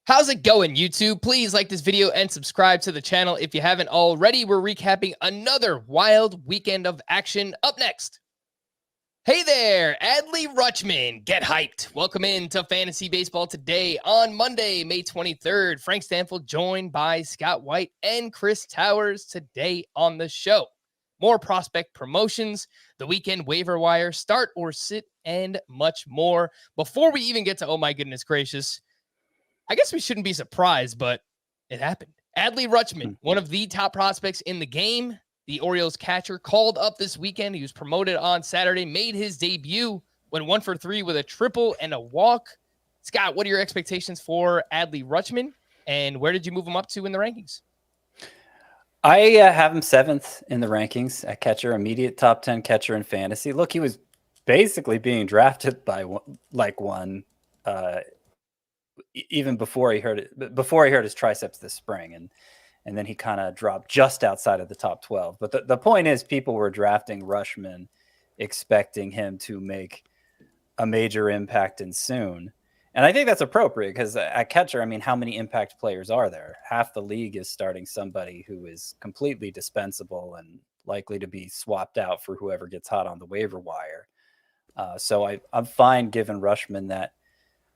How's it going, YouTube? Please like this video and subscribe to the channel if you haven't already. We're recapping another wild weekend of action. Up next. Hey there, Adley Rutschman. Get hyped. Welcome into Fantasy Baseball today on Monday, May 23rd. Frank Stampfl joined by Scott White and Chris Towers today on the show. More prospect promotions, the weekend waiver wire, start or sit, and much more. Before we even get to, oh my goodness gracious, I guess we shouldn't be surprised, but it happened. Adley Rutschman, one of the top prospects in the game, the Orioles catcher, called up this weekend. He was promoted on Saturday, made his debut, went 1 for 3 with a triple and a walk. Scott, what are your expectations for Adley Rutschman, and where did you move him up to in the rankings? I have him 7th in the rankings at catcher, immediate top 10 catcher in fantasy. Look, he was basically being drafted by one even before he hurt his triceps this spring, and then he kind of dropped just outside of the top 12. But the point is, people were drafting Rutschman expecting him to make a major impact and soon. And I think that's appropriate because at catcher, I mean, how many impact players are there? Half the league is starting somebody who is completely dispensable and likely to be swapped out for whoever gets hot on the waiver wire. So I'm fine giving Rutschman that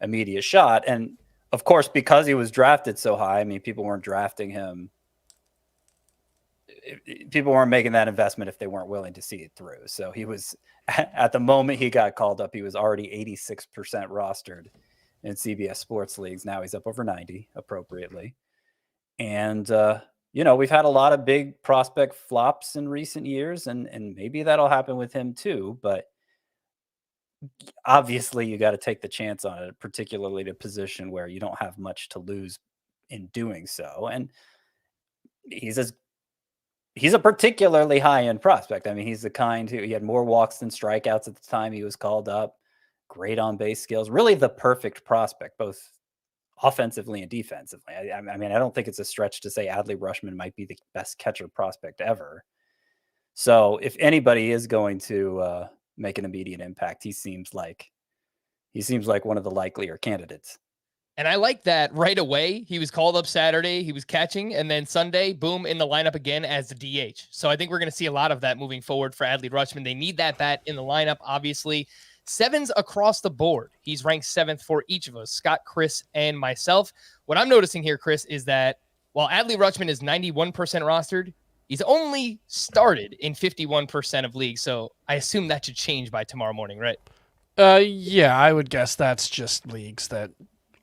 immediate shot. And of course, because he was drafted so high, I mean, people weren't drafting him. People weren't making that investment if they weren't willing to see it through. So he was, at the moment he got called up, he was already 86% rostered in CBS sports leagues. Now he's up over 90 appropriately. And, we've had a lot of big prospect flops in recent years, and maybe that'll happen with him too. But obviously you got to take the chance on it, particularly to a position where you don't have much to lose in doing so. And he's a particularly high-end prospect. I mean, he's the kind who, he had more walks than strikeouts at the time he was called up, great on-base skills, really the perfect prospect, both offensively and defensively. I mean, I don't think it's a stretch to say Adley Rutschman might be the best catcher prospect ever. So if anybody is going to make an immediate impact, he seems like one of the likelier candidates. And I like that right away. He was called up Saturday, he was catching, and then Sunday, boom, in the lineup again as the DH. So I think we're going to see a lot of that moving forward for Adley Rutschman. They need that bat in the lineup, obviously. 7s across the board. He's ranked 7th for each of us, Scott, Chris, and myself. What I'm noticing here, Chris, is that while Adley Rutschman is 91% rostered, he's only started in 51% of leagues. So I assume that should change by tomorrow morning, right? Yeah, I would guess that's just leagues that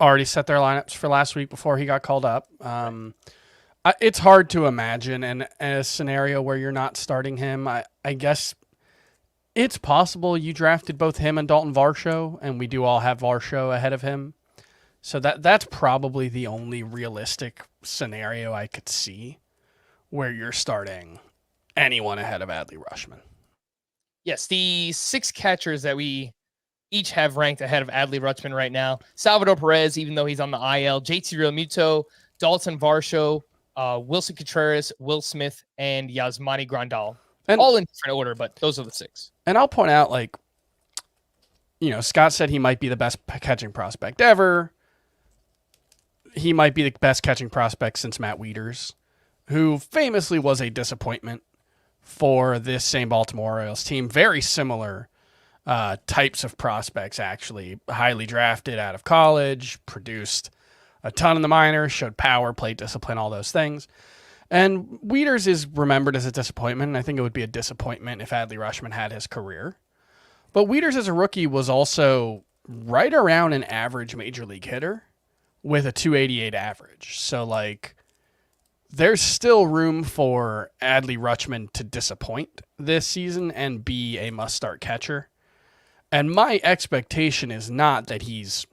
already set their lineups for last week before he got called up. It's hard to imagine in a scenario where you're not starting him. I guess it's possible you drafted both him and Dalton Varsho, and we do all have Varsho ahead of him. So that's probably the only realistic scenario I could see where you're starting anyone ahead of Adley Rutschman. Yes, the 6 catchers that we each have ranked ahead of Adley Rutschman right now: Salvador Perez, even though he's on the IL, JT Realmuto, Dalton Varsho, Wilson Contreras, Will Smith, and Yasmani Grandal. And all in different order, but those are the 6. And I'll point out, Scott said he might be the best catching prospect ever. He might be the best catching prospect since Matt Wieters, who famously was a disappointment for this same Baltimore Orioles team. Very similar types of prospects, actually. Highly drafted out of college, produced a ton in the minors, showed power, plate discipline, all those things. And Wieters is remembered as a disappointment, and I think it would be a disappointment if Adley Rutschman had his career. But Wieters as a rookie was also right around an average major league hitter with a 288 average. So, there's still room for Adley Rutschman to disappoint this season and be a must-start catcher. And my expectation is not that he's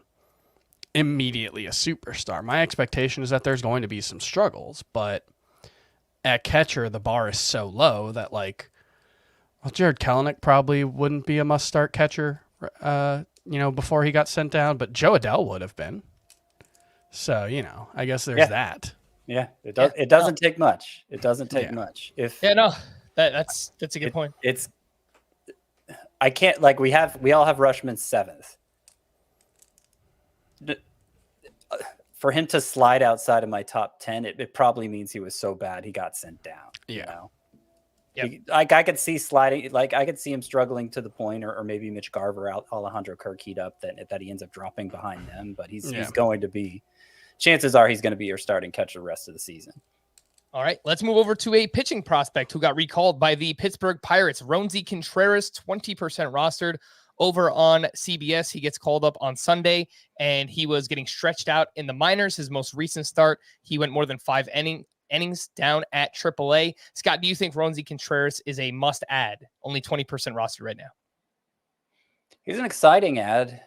immediately a superstar. My expectation is that there's going to be some struggles, but at catcher, the bar is so low that, Jared Kelenic probably wouldn't be a must-start catcher, before he got sent down, but Joe Adell would have been. So, I guess there's that. Yeah, it does. It doesn't take much. It doesn't take much. That's a good point. I can't, we all have Rutschman 7th. for him to slide outside of my top 10, it probably means he was so bad he got sent down. Yeah. You know? Yep. Like I could see sliding, like I could see him struggling to the point, or maybe Mitch Garver out Alejandro Kirk heat up that he ends up dropping behind them. But he's going to be, chances are he's going to be your starting catcher the rest of the season. All right, let's move over to a pitching prospect who got recalled by the Pittsburgh Pirates. Roansy Contreras, 20% rostered over on CBS. He gets called up on Sunday, and he was getting stretched out in the minors. His most recent start, he went more than 5 innings down at AAA. Scott, do you think Roansy Contreras is a must-add? Only 20% rostered right now. He's an exciting add.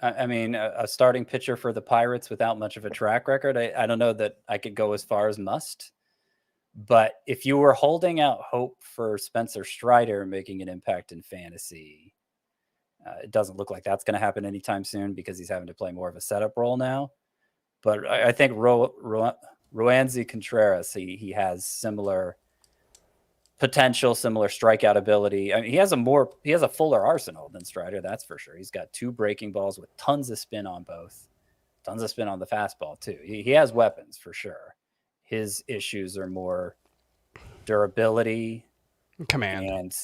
I mean, a starting pitcher for the Pirates without much of a track record. I don't know that I could go as far as must. But if you were holding out hope for Spencer Strider making an impact in fantasy, it doesn't look like that's going to happen anytime soon because he's having to play more of a setup role now. But I think Roansy Contreras, he has similar potential, similar strikeout ability. I mean, he has a fuller arsenal than Strider, that's for sure. He's got 2 breaking balls with tons of spin on both, tons of spin on the fastball too. He has weapons for sure. His issues are more durability, command,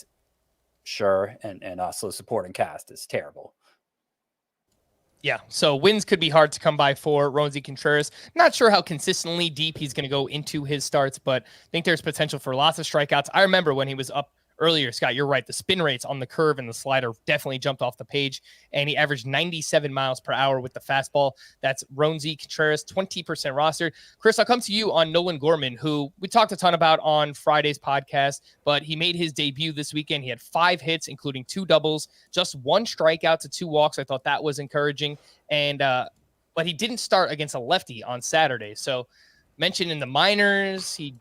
and also supporting cast is terrible. Yeah, so wins could be hard to come by for Roansy Contreras. Not sure how consistently deep he's going to go into his starts, but I think there's potential for lots of strikeouts. I remember when he was up earlier, Scott, you're right. The spin rates on the curve and the slider definitely jumped off the page, and he averaged 97 miles per hour with the fastball. That's Roansy Contreras, 20% rostered. Chris, I'll come to you on Nolan Gorman, who we talked a ton about on Friday's podcast, but he made his debut this weekend. He had 5 hits, including 2 doubles, just 1 strikeout to 2 walks. I thought that was encouraging. And but he didn't start against a lefty on Saturday. So mentioned in the minors, he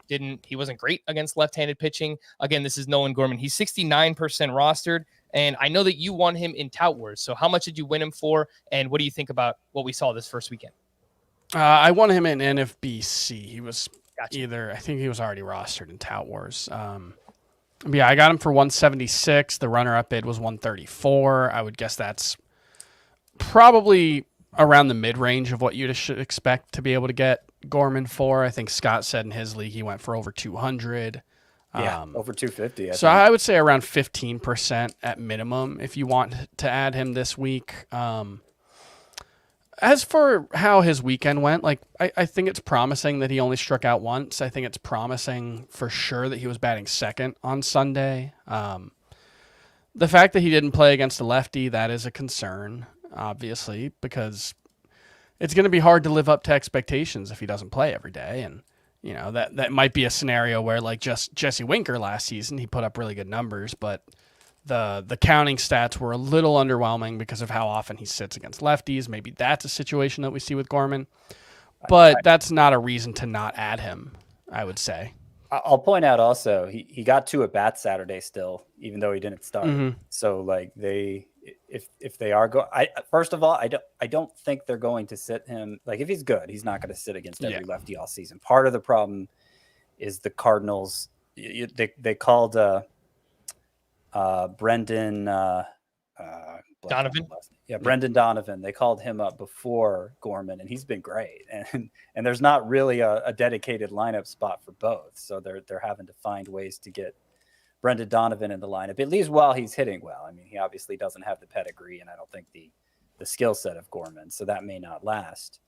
wasn't great against left-handed pitching. Again, this is Nolan Gorman. He's 69% rostered, and I know that you won him in Tout Wars. So how much did you win him for, and what do you think about what we saw this first weekend? I won him in NFBC. He was I think he was already rostered in Tout Wars. Yeah, I got him for 176. The runner-up bid was 134. I would guess that's probably around the mid-range of what you should expect to be able to get Gorman for. I think Scott said in his league he went for over 200. Yeah, over 250. I would say around 15% at minimum if you want to add him this week. As for how his weekend went, like I think it's promising that he only struck out once. I think it's promising for sure that he was batting second on Sunday. The fact that he didn't play against a lefty, that is a concern, obviously, because it's going to be hard to live up to expectations if he doesn't play every day. And, you know, that might be a scenario where, like, just Jesse Winker last season, he put up really good numbers, but the counting stats were a little underwhelming because of how often he sits against lefties. Maybe that's a situation that we see with Gorman, but that's not a reason to not add him, I would say. I'll point out also, he got 2 at bats Saturday still, even though he didn't start. Mm-hmm. So, like, if they are going, first of all, I don't think they're going to sit him. Like, if he's good, he's not going to sit against every lefty all season. Part of the problem is the Cardinals. They called Brendan Donovan. Yeah, Brendan Donovan. They called him up before Gorman, and he's been great. And there's not really a dedicated lineup spot for both, so they're having to find ways to get Brendan Donovan in the lineup, at least while he's hitting well. I mean, he obviously doesn't have the pedigree, and I don't think the skill set of Gorman, so that may not last.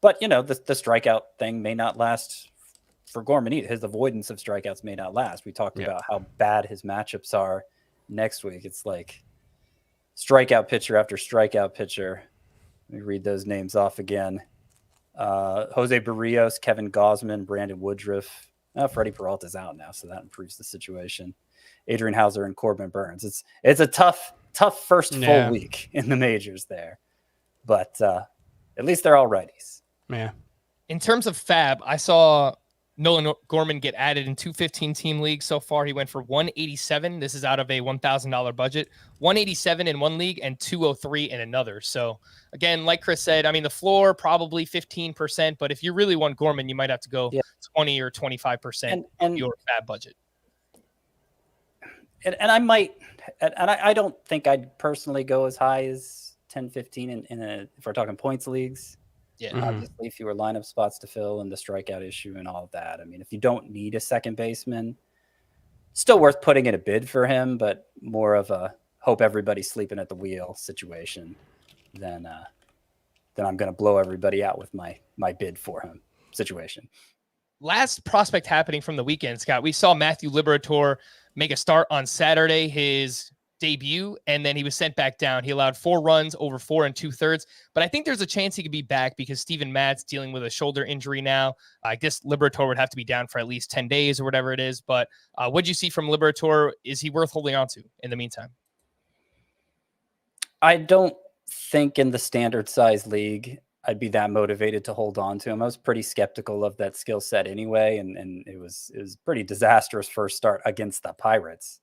But, you know, the strikeout thing may not last for Gorman either. His avoidance of strikeouts may not last. We talked about how bad his matchups are next week. It's like strikeout pitcher after strikeout pitcher. Let me read those names off again. Jose Barrios, Kevin Gausman, Brandon Woodruff. Freddie Peralta's out now, so that improves the situation. Adrian Hauser and Corbin Burns. It's a tough first full week in the majors there, but at least they're all righties. Yeah. In terms of fab, I saw Nolan Gorman get added in 2 15-team leagues so far. He went for 187. This is out of a $1,000 budget. 187 in one league and 203 in another. So, again, like Chris said, I mean, the floor probably 15%, but if you really want Gorman, you might have to go 20 or 25% of your fab budget. And I might, and I don't think I'd personally go as high as 10, 15 if we're talking points leagues. Yeah. Obviously, fewer lineup spots to fill and the strikeout issue and all of that. I mean, if you don't need a second baseman, still worth putting in a bid for him, but more of a hope everybody's sleeping at the wheel situation than I'm going to blow everybody out with my bid for him situation. Last prospect happening from the weekend, Scott, we saw Matthew Liberatore make a start on Saturday, his debut, and then he was sent back down. He allowed 4 runs over 4 2/3, but I think there's a chance he could be back because Steven Matt's dealing with a shoulder injury now. I guess Liberatore would have to be down for at least 10 days or whatever it is, but what'd you see from Liberatore? Is he worth holding on to in the meantime? I don't think in the standard size league I'd be that motivated to hold on to him. I was pretty skeptical of that skill set anyway, and it was pretty disastrous first start against the Pirates.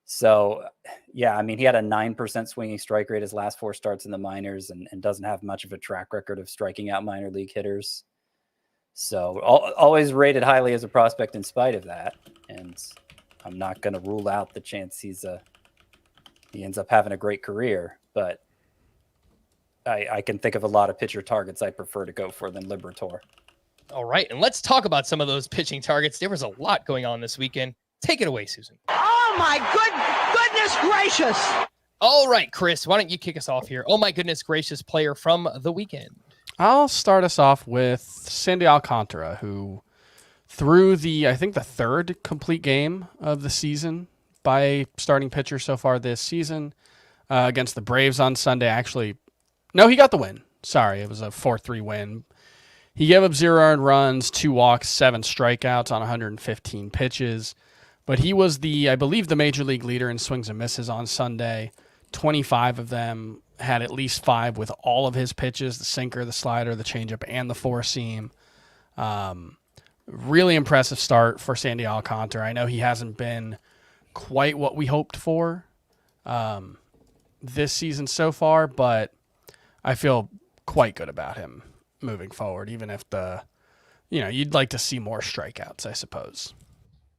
So, yeah, I mean, he had a 9% swinging strike rate his last 4 starts in the minors and doesn't have much of a track record of striking out minor league hitters. So always rated highly as a prospect in spite of that. And I'm not going to rule out the chance he ends up having a great career, but I can think of a lot of pitcher targets I'd prefer to go for than Liberatore. All right, and let's talk about some of those pitching targets. There was a lot going on this weekend. Take it away, Susan. Oh, my goodness gracious. All right, Chris, why don't you kick us off here? Oh, my goodness gracious player from the weekend. I'll start us off with Sandy Alcantara, who threw I think the 3rd complete game of the season by starting pitcher so far this season against the Braves on Sunday. Actually, no, he got the win. Sorry, it was a 4-3 win. He gave up 0 earned runs, 2 walks, 7 strikeouts on 115 pitches. But he was I believe the major league leader in swings and misses on Sunday. 25 of them had at least 5 with all of his pitches, the sinker, the slider, the changeup, and the 4-seam. Really impressive start for Sandy Alcantara. I know he hasn't been quite what we hoped for this season so far, but I feel quite good about him moving forward, even if you'd like to see more strikeouts, I suppose.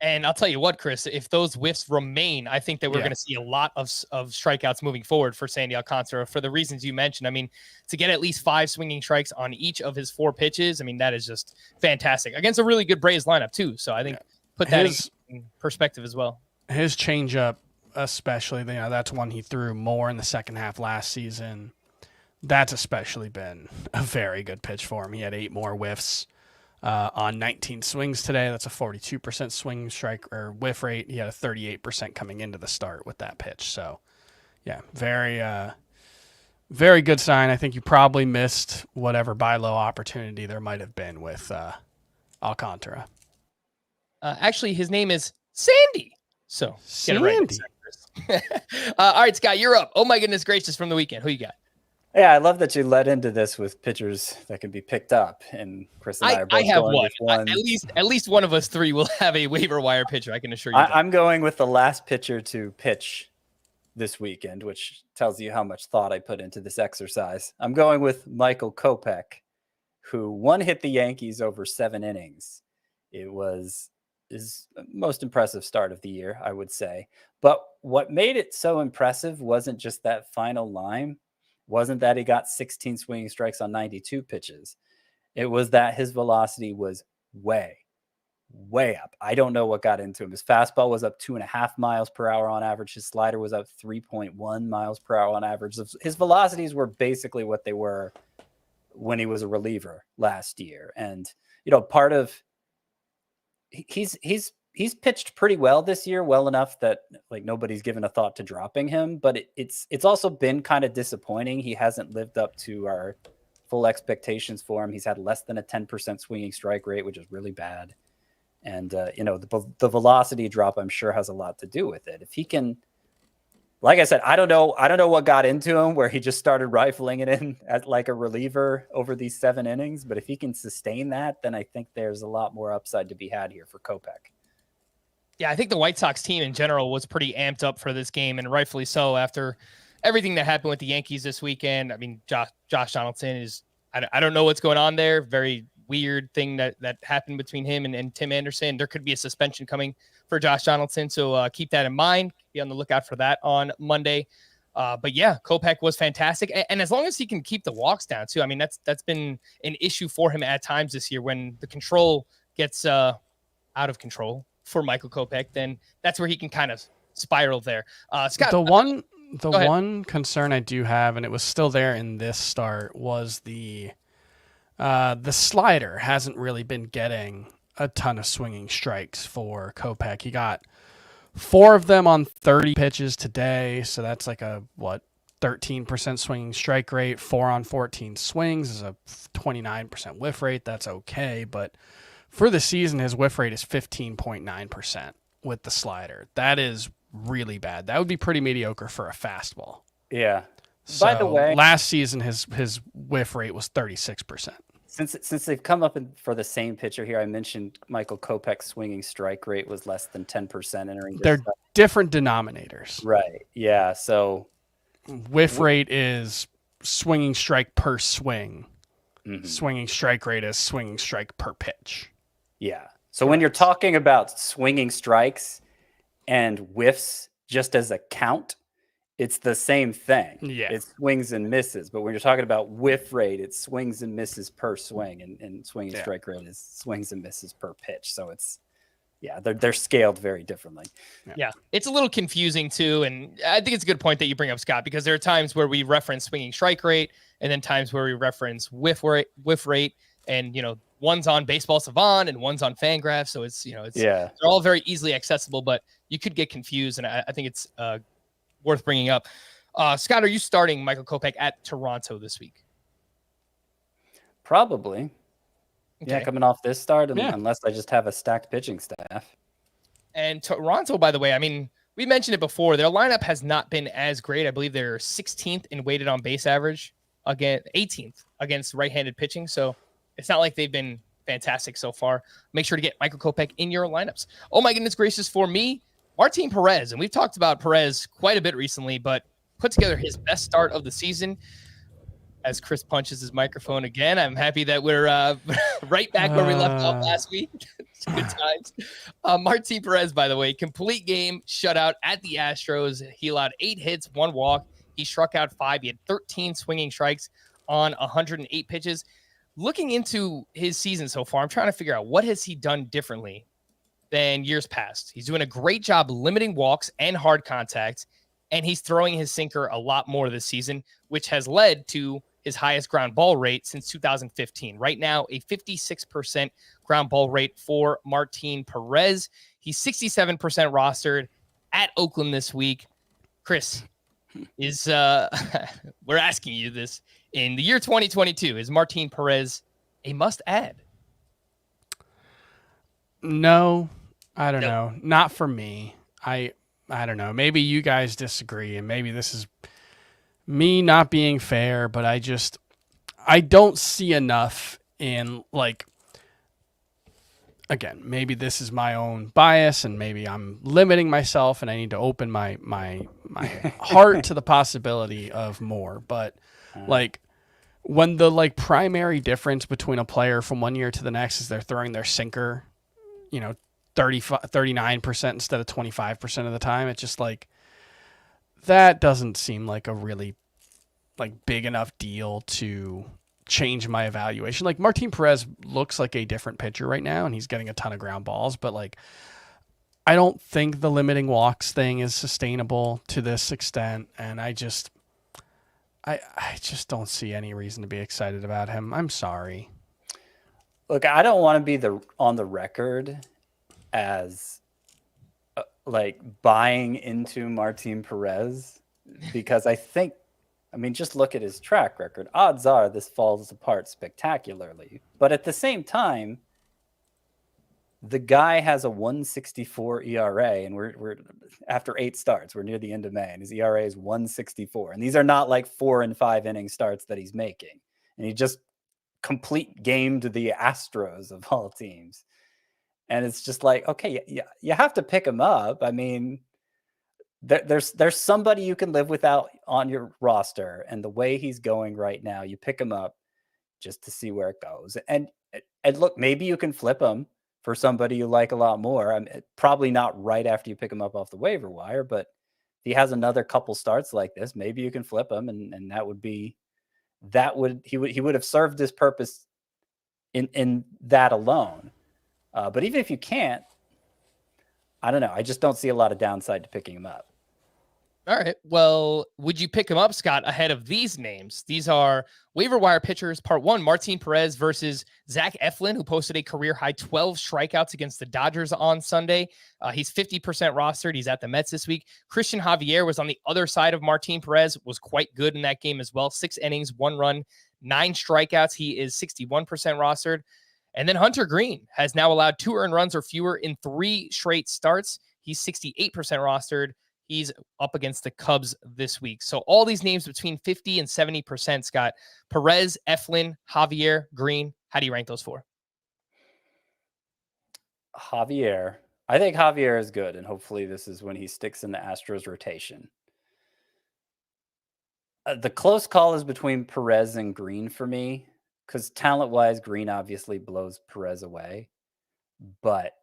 And I'll tell you what, Chris, if those whiffs remain, I think that we're going to see a lot of strikeouts moving forward for Sandy Alcantara for the reasons you mentioned. I mean, to get at least 5 swinging strikes on each of his 4 pitches, I mean, that is just fantastic against a really good Braves lineup too. So I think put that in perspective as well. His changeup, especially, that's one he threw more in the second half last season. That's especially been a very good pitch for him. He had 8 more whiffs on 19 swings today. That's a 42% swing strike or whiff rate. He had a 38% coming into the start with that pitch. So, yeah, very, very good sign. I think you probably missed whatever buy low opportunity there might have been with Alcantara. Actually, his name is Sandy. So, Sandy. Get it right. All right, Scott, you're up. Oh, my goodness gracious from the weekend. Who you got? Yeah, I love that you led into this with pitchers that can be picked up, and Chris and I are both have going with one. At least one of us 3 will have a waiver wire pitcher. I can assure you. I'm going with the last pitcher to pitch this weekend, which tells you how much thought I put into this exercise. I'm going with Michael Kopech, who hit the Yankees over 7 innings. It was his most impressive start of the year, I would say. But what made it so impressive wasn't just that final line. Wasn't that he got 16 swinging strikes on 92 pitches. It was that his velocity was way up. I don't know what got into him. His fastball was up 2.5 miles per hour on average. His slider was up 3.1 miles per hour on average. His velocities were basically what they were when he was a reliever last year. And, part of he's pitched pretty well this year, well enough that nobody's given a thought to dropping him, but it's also been kind of disappointing. He hasn't lived up to our full expectations for him. He's had less than a 10% swinging strike rate, which is really bad. And, the velocity drop, I'm sure, has a lot to do with it. If he can, like I said, I don't know what got into him where he just started rifling it in as like a reliever over these 7 innings. But if he can sustain that, then I think there's a lot more upside to be had here for Kopech. Yeah, I think the White Sox team in general was pretty amped up for this game, and rightfully so after everything that happened with the Yankees this weekend. I mean, Josh Donaldson is, I don't know what's going on there. Very weird thing that happened between him and Tim Anderson. There could be a suspension coming for Josh Donaldson, so keep that in mind. Be on the lookout for that on Monday. But yeah, Kopech was fantastic. And as long as he can keep the walks down too, I mean, that's been an issue for him at times this year when the control gets out of control for Michael Kopech, then that's where he can kind of spiral there. Scott, The one concern I do have, and it was still there in this start, was the slider hasn't really been getting a ton of swinging strikes for Kopech. He got 4 of them on 30 pitches today, so that's like a 13% swinging strike rate. 4 on 14 swings is a 29% whiff rate. That's okay, but for the season, his whiff rate is 15.9% with the slider. That is really bad. That would be pretty mediocre for a fastball. Yeah. So By the way, last season his whiff rate was 36%. Since they've come up for the same pitcher here, I mentioned Michael Kopech's swinging strike rate was less than 10% entering this. They're different denominators. Right. Yeah. So whiff rate is swinging strike per swing. Mhm. Swinging strike rate is swinging strike per pitch. Yeah. So when you're talking about swinging strikes and whiffs just as a count, it's the same thing. Yeah. It's swings and misses. But when you're talking about whiff rate, it's swings and misses per swing, and swinging strike rate is swings and misses per pitch. So it's, they're scaled very differently. Yeah, it's a little confusing too. And I think it's a good point that you bring up, Scott, because there are times where we reference swinging strike rate and then times where we reference whiff rate, and, one's on Baseball Savant and one's on Fangraphs. So it's, they're all very easily accessible, but you could get confused. And I think it's worth bringing up. Scott, are you starting Michael Kopech at Toronto this week? Probably. Okay. Yeah, coming off this start, unless I just have a stacked pitching staff. And Toronto, by the way, I mean, we mentioned it before. Their lineup has not been as great. I believe they're 16th in weighted on base average, again 18th against right-handed pitching. So it's not like they've been fantastic so far. Make sure to get Michael Kopech in your lineups. Oh my goodness gracious, for me, Martin Perez. And we've talked about Perez quite a bit recently, but put together his best start of the season. As Chris punches his microphone again, I'm happy that we're right back where we left off last week. Good times. Martin Perez, by the way, complete game shutout at the Astros. He allowed 8 hits, 1 walk. He struck out 5. He had 13 swinging strikes on 108 pitches. Looking into his season so far, I'm trying to figure out what has he done differently than years past. He's doing a great job limiting walks and hard contact, and he's throwing his sinker a lot more this season, which has led to his highest ground ball rate since 2015. Right now, a 56% ground ball rate for Martin Perez. He's 67% rostered at Oakland this week. Chris, is we're asking you this. In the year 2022, is Martin Perez a must-add? No, I don't know. Not for me. I don't know. Maybe you guys disagree, and maybe this is me not being fair, but I don't see enough in, like, again, maybe this is my own bias and maybe I'm limiting myself and I need to open my heart to the possibility of more. But like when the primary difference between a player from one year to the next is they're throwing their sinker, 39% instead of 25% of the time, it's just that doesn't seem like a really big enough deal to change my evaluation. Martin Perez looks like a different pitcher right now and he's getting a ton of ground balls, but I don't think the limiting walks thing is sustainable to this extent. And I just don't see any reason to be excited about him. I'm sorry. Look, I don't want to be on the record as buying into Martin Perez because just look at his track record. Odds are this falls apart spectacularly. But at the same time, the guy has a 1.64 ERA, and we're after 8 starts. We're near the end of May, and his ERA is 1.64. And these are not 4 and 5 inning starts that he's making. And he just complete gamed the Astros of all teams. And it's just okay, you have to pick him up. I mean, there's somebody you can live without on your roster, and the way he's going right now, you pick him up just to see where it goes. And look, maybe you can flip him for somebody you like a lot more. Probably not right after you pick him up off the waiver wire, but he has another couple starts like this, maybe you can flip him, and he would have served his purpose in that alone. But even if you can't, I don't know. I just don't see a lot of downside to picking him up. All right. Well, would you pick him up, Scott, ahead of these names? These are waiver wire pitchers. Part 1, Martin Perez versus Zach Eflin, who posted a career-high 12 strikeouts against the Dodgers on Sunday. He's 50% rostered. He's at the Mets this week. Christian Javier was on the other side of Martin Perez, was quite good in that game as well. 6 innings, 1 run, 9 strikeouts. He is 61% rostered. And then Hunter Green has now allowed 2 earned runs or fewer in 3 straight starts. He's 68% rostered. He's up against the Cubs this week. So all these names between 50 and 70%, Scott. Perez, Eflin, Javier, Green. How do you rank those 4? Javier. I think Javier is good, and hopefully this is when he sticks in the Astros rotation. The close call is between Perez and Green for me, because talent-wise, Green obviously blows Perez away. But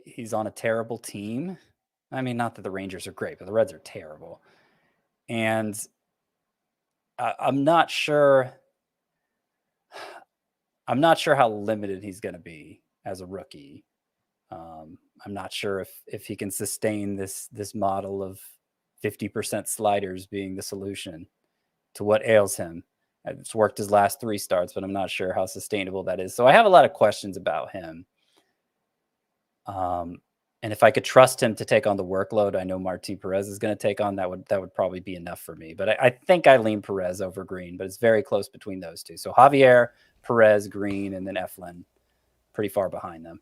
he's on a terrible team. I mean, not that the Rangers are great, but the Reds are terrible. And I'm not sure how limited he's going to be as a rookie. I'm not sure if he can sustain this model of 50% sliders being the solution to what ails him. It's worked his last 3 starts, but I'm not sure how sustainable that is. So I have a lot of questions about him. And if I could trust him to take on the workload I know Martin Perez is going to take on, that would probably be enough for me. But I think I lean Perez over Green, but it's very close between those two. So Javier, Perez, Green, and then Eflin pretty far behind them.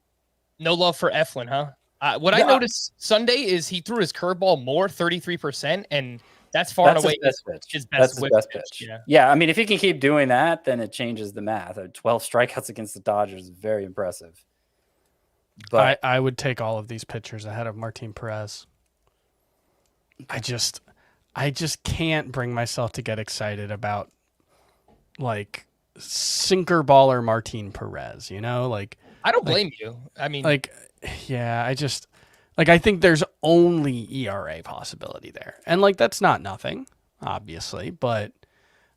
No love for Eflin, huh? I noticed Sunday is he threw his curveball more, 33%, and that's far and away his best pitch. Yeah, I mean, if he can keep doing that, then it changes the math. 12 strikeouts against the Dodgers is very impressive. But I would take all of these pitchers ahead of Martin Perez. I just can't bring myself to get excited about like sinker baller Martin Perez, you know? Like I don't blame you. I mean, I think there's only ERA possibility there. And like that's not nothing, obviously, but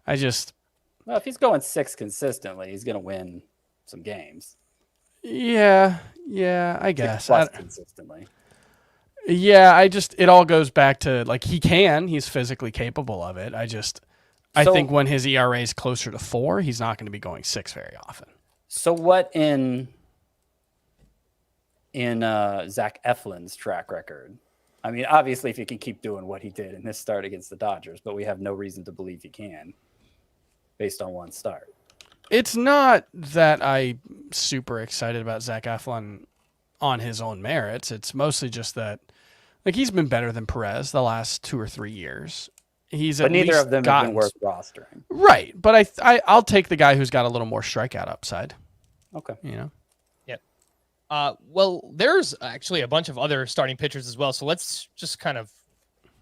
well, if he's going 6 consistently, he's going to win some games. Yeah, I guess. Consistently. Yeah, it all goes back to like he's physically capable of it. I think when his ERA is closer to 4, he's not going to be going 6 very often. So what in Zach Eflin's track record? I mean, obviously if he can keep doing what he did in this start against the Dodgers, but we have no reason to believe he can based on 1 start. It's not that I'm super excited about Zach Eflin on his own merits. It's mostly just that, like, he's been better than Perez the last 2 or 3 years. But neither of them have been worth rostering. Right, but I'll take the guy who's got a little more strikeout upside. Okay. You know? Yep. Well, there's actually a bunch of other starting pitchers as well, so let's just kind of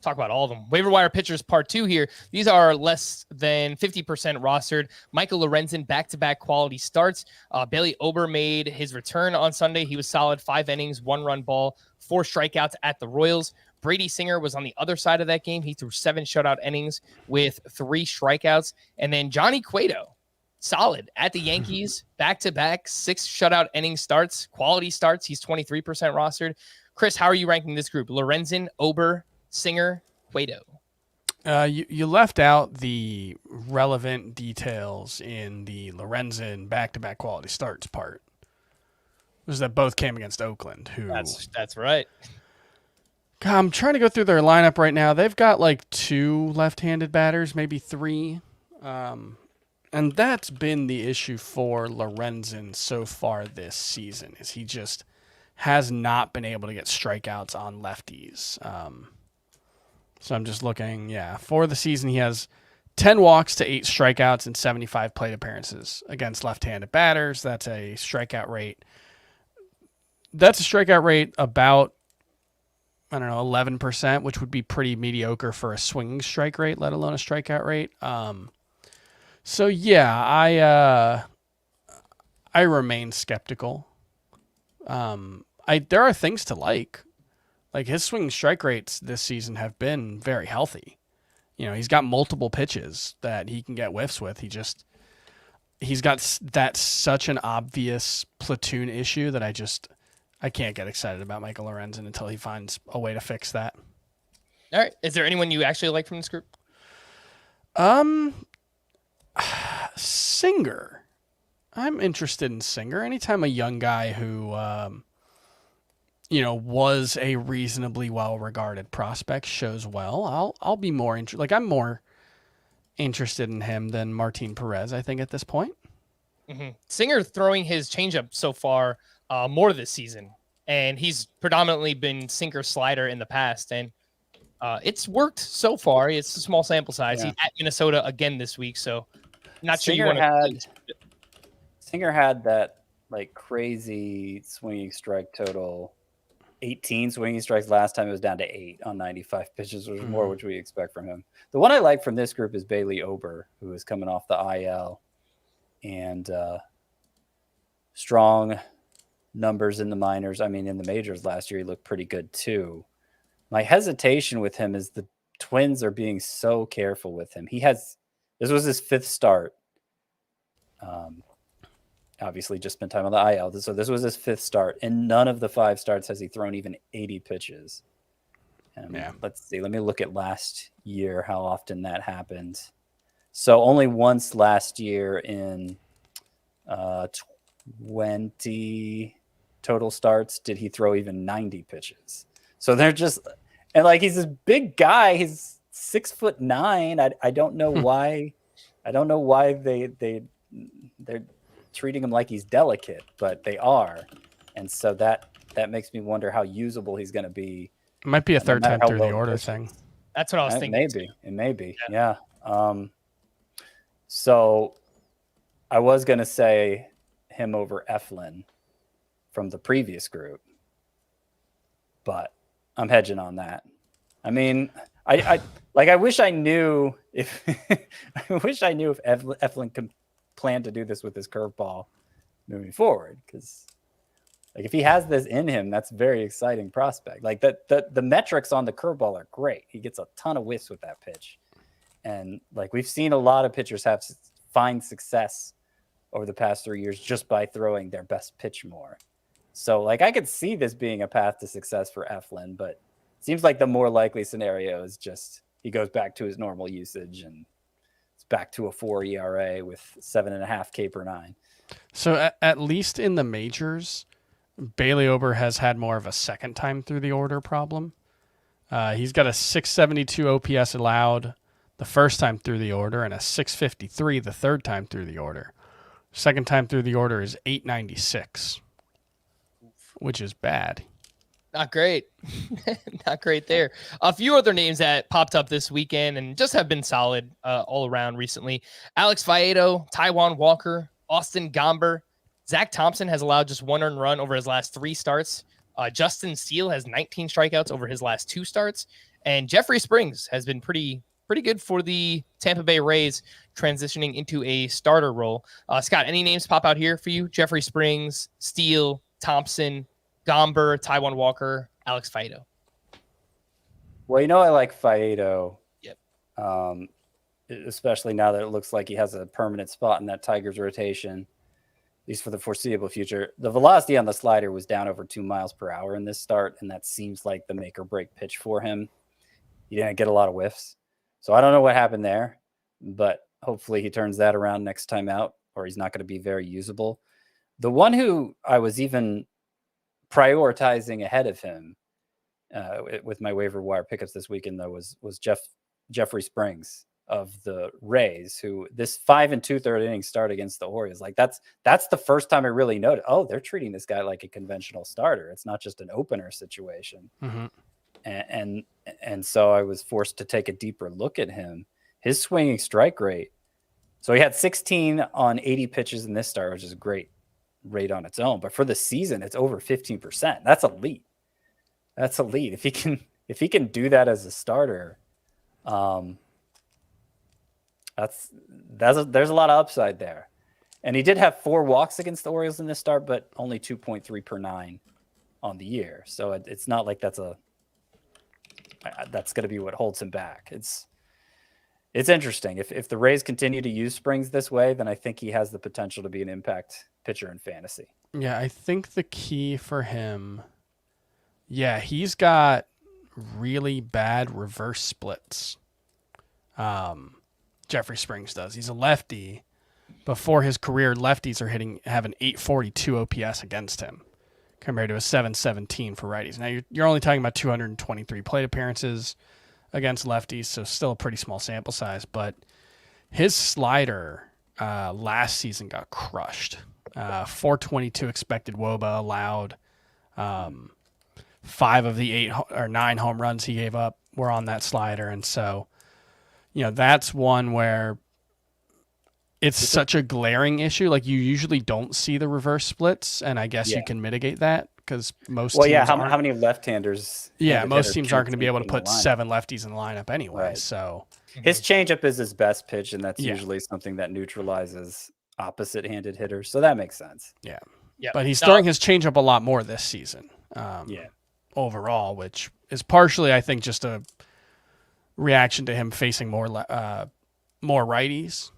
talk about all of them. Waiver wire pitchers part 2 here. These are less than 50% rostered. Michael Lorenzen, back-to-back quality starts. Bailey Ober made his return on Sunday. He was solid, 5 innings, 1 run ball, 4 strikeouts at the Royals. Brady Singer was on the other side of that game. He threw 7 shutout innings with 3 strikeouts. And then Johnny Cueto, solid at the Yankees, back-to-back 6 shutout inning starts, quality starts. He's 23% rostered. Chris, how are you ranking this group? Lorenzen, Ober, Singer, Cueto. You left out the relevant details in the Lorenzen back-to-back quality starts part. Was that both came against Oakland? That's right. God, I'm trying to go through their lineup right now. They've got like 2 left-handed batters, maybe 3. And that's been the issue for Lorenzen so far this season, is he just has not been able to get strikeouts on lefties. So I'm just looking, for the season, he has 10 walks to 8 strikeouts and 75 plate appearances against left-handed batters. That's a strikeout rate. That's a strikeout rate about, 11%, which would be pretty mediocre for a swinging strike rate, let alone a strikeout rate. So I remain skeptical. There are things to like. Like his swing strike rates this season have been very healthy. You know, he's got multiple pitches that he can get whiffs with. He's got such an obvious platoon issue that I can't get excited about Michael Lorenzen until he finds a way to fix that. All right. Is there anyone you actually like from this group? Singer. I'm interested in Singer. Anytime a young guy who, was a reasonably well-regarded prospect shows well, I'll be more interested. Like I'm more interested in him than Martin Perez, I think, at this point. Mm-hmm. Singer throwing his changeup so far more this season, and he's predominantly been sinker slider in the past, and it's worked so far. It's a small sample size. Yeah. He's at Minnesota again this week, so not sure Singer you want to. Singer had that like crazy swinging strike total, 18 swinging strikes last time. It was down to 8 on 95 pitches, which is more which we expect from him. The one I like from this group is Bailey Ober, who is coming off the IL, and strong numbers in the minors. I mean, in the majors last year, he looked pretty good too. My hesitation with him is the Twins are being so careful with him. This was his 5th start. Obviously just spent time on the IL. So this was his 5th start. In none of the 5 starts has he thrown even 80 pitches. Let's see. Let me look at last year, how often that happened. So only once last year in 20 total starts did he throw even 90 pitches. So they're just, and like he's this big guy. He's 6'9". I don't know why. I don't know why they're treating him like he's delicate, but they are. And so that makes me wonder how usable he's going to be. It might be a third time through the order thing. That's what I was thinking. It may be. Yeah. So I was going to say him over Eflin from the previous group, but I'm hedging on that. I mean, I wish I knew if Eflin can plan to do this with his curveball moving forward, because like if he has this in him, that's a very exciting prospect. Like the metrics on the curveball are great. He gets a ton of whiffs with that pitch, and like we've seen a lot of pitchers find success over the past 3 years just by throwing their best pitch more. So like I could see this being a path to success for Eflin, but it seems like the more likely scenario is just he goes back to his normal usage and it's back to a 4 ERA with 7.5 K per 9. So at least in the majors, Bailey Ober has had more of a second time through the order problem. He's got a 672 OPS allowed the first time through the order and a 653 the third time through the order. Second time through the order is 896, which is bad. Not great. Not great there. A few other names that popped up this weekend and just have been solid all around recently. Alex Faedo, Taijuan Walker, Austin Gomber. Zach Thompson has allowed just 1 earned run over his last 3 starts. Justin Steele has 19 strikeouts over his last 2 starts. And Jeffrey Springs has been pretty good for the Tampa Bay Rays, transitioning into a starter role. Scott, any names pop out here for you? Jeffrey Springs, Steele, Thompson, Gomber, Taijuan Walker, Alex Faedo. Well, I like Faedo. Yep. Especially now that it looks like he has a permanent spot in that Tigers rotation, at least for the foreseeable future. The velocity on the slider was down over 2 miles per hour in this start, and that seems like the make or break pitch for him. He didn't get a lot of whiffs. So I don't know what happened there, but hopefully he turns that around next time out, or he's not going to be very usable. The one who I was even prioritizing ahead of him with my waiver wire pickups this weekend, though, was Jeffrey Springs of the Rays, who this 5 2/3 inning start against the Orioles, like that's the first time I really noticed, oh, they're treating this guy like a conventional starter. It's not just an opener situation. Mm-hmm. And so I was forced to take a deeper look at him. His swinging strike rate. So he had 16 on 80 pitches in this start, which is a great rate on its own. But for the season, it's over 15%. That's elite. That's elite. If he can do that as a starter, there's a lot of upside there. And he did have 4 walks against the Orioles in this start, but only 2.3 per 9 on the year. So it's not like that's a that's going to be what holds him back. It's interesting. If the Rays continue to use Springs this way, then I think he has the potential to be an impact pitcher in fantasy. Yeah, I think the key for him, he's got really bad reverse splits. Jeffrey Springs does. He's a lefty. Before his career, lefties have an 842 OPS against him compared to a 717 for righties. Now you're only talking about 223 plate appearances against lefties, so still a pretty small sample size, but his slider last season got crushed. 422 expected WOBA allowed. 5 of the 8 or 9 home runs he gave up were on that slider, and so that's one where it's such a glaring issue. Like, you usually don't see the reverse splits, and I guess you can mitigate that because most teams how many left-handers? Most teams aren't going to be able to put 7 lefties in the lineup anyway. Right. So his changeup is his best pitch, and that's usually something that neutralizes opposite-handed hitters. So that makes sense. Yeah. But he's throwing his changeup a lot more this season. Overall, which is partially, I think, just a reaction to him facing more righties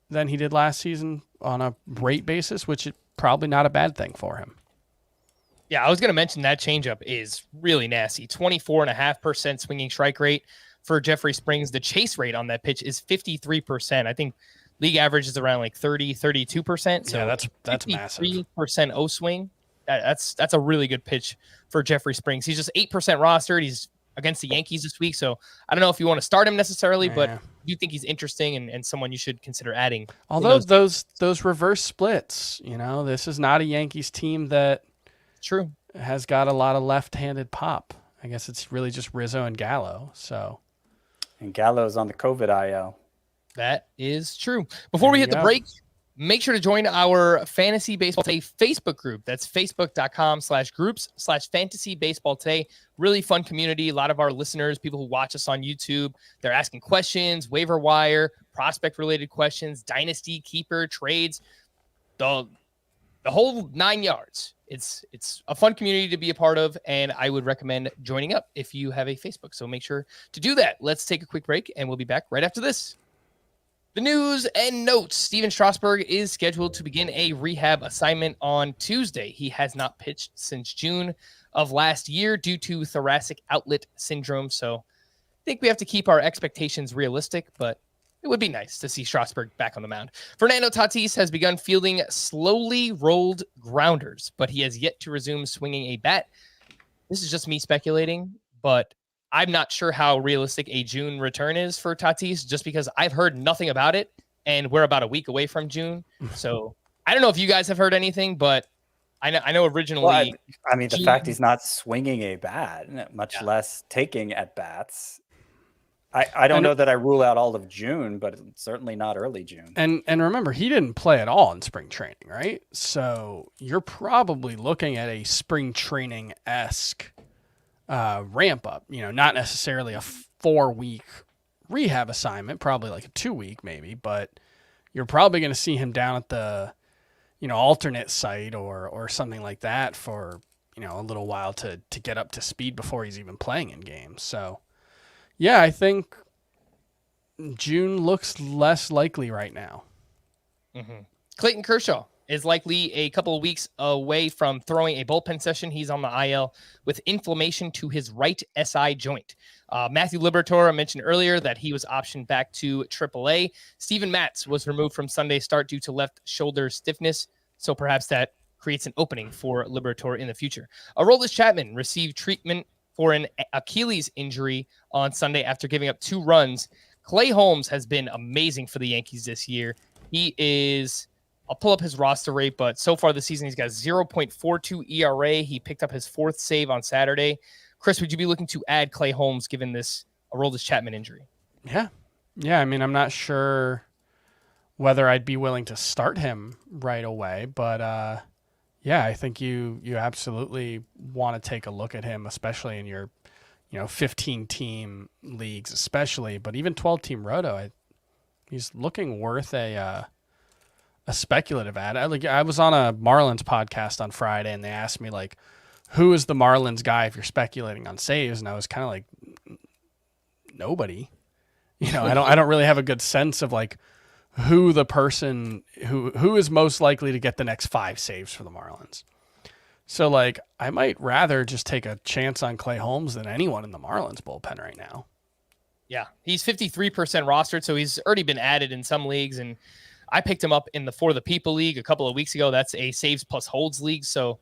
than he did last season on a rate basis, which is probably not a bad thing for him. Yeah, I was going to mention that changeup is really nasty. 24.5% swinging strike rate for Jeffrey Springs. The chase rate on that pitch is 53%. I think league average is around like 32%. So that's massive. 53% O swing. That's a really good pitch for Jeffrey Springs. He's just 8% rostered. He's against the Yankees this week, so I don't know if you want to start him necessarily, but I do think he's interesting and someone you should consider adding. Although those reverse splits, this is not a Yankees team that has got a lot of left-handed pop. I guess it's really just Rizzo and Gallo. And Gallo's on the COVID IL. That is true. Before we hit the break, make sure to join our Fantasy Baseball Today Facebook group. That's facebook.com/groups/fantasy baseball today. Really fun community. A lot of our listeners, people who watch us on YouTube, they're asking questions, waiver wire, prospect related questions, dynasty, keeper, trades, the whole 9 yards. It's a fun community to be a part of, and I would recommend joining up if you have a Facebook. So make sure to do that. Let's take a quick break, and we'll be back right after this. The news and notes. Steven Strasburg is scheduled to begin a rehab assignment on Tuesday. He has not pitched since June of last year due to thoracic outlet syndrome. So I think we have to keep our expectations realistic, but it would be nice to see Strasburg back on the mound. Fernando Tatis has begun fielding slowly rolled grounders, but he has yet to resume swinging a bat. This is just me speculating, but I'm not sure how realistic a June return is for Tatis, just because I've heard nothing about it, and we're about a week away from June. So I don't know if you guys have heard anything, but I know originally. Well, the fact he's not swinging a bat, much less taking at bats. I don't know that I rule out all of June, but certainly not early June. And remember, he didn't play at all in spring training, right? So you're probably looking at a spring training-esque ramp up, not necessarily a 4-week rehab assignment, probably like a 2-week maybe, but you're probably going to see him down at the, alternate site or something like that for, a little while to get up to speed before he's even playing in games. So yeah, I think June looks less likely right now. Mm-hmm. Clayton Kershaw is likely a couple of weeks away from throwing a bullpen session. He's on the IL with inflammation to his right SI joint. Matthew Liberatore, I mentioned earlier that he was optioned back to AAA. Steven Matz was removed from Sunday's start due to left shoulder stiffness, so perhaps that creates an opening for Liberatore in the future. Aroldis Chapman received treatment for an Achilles injury on Sunday after giving up 2 runs. Clay Holmes has been amazing for the Yankees this year. He is... I'll pull up his roster rate, but so far this season, he's got 0.42 ERA. He picked up his 4th save on Saturday. Chris, would you be looking to add Clay Holmes given this Aroldis Chapman injury? Yeah. I mean, I'm not sure whether I'd be willing to start him right away, but I think you absolutely want to take a look at him, especially in your 15-team leagues, especially, but even 12-team roto. He's looking worth a speculative ad. I was on a Marlins podcast on Friday, and they asked me, who is the Marlins guy if you're speculating on saves? And I was kind of like, nobody. I don't really have a good sense of like who the person who is most likely to get the next 5 saves for the Marlins. So like I might rather just take a chance on Clay Holmes than anyone in the Marlins bullpen right now. Yeah, he's 53% rostered, so he's already been added in some leagues, and I picked him up in the For the People League a couple of weeks ago. That's a saves plus holds league, so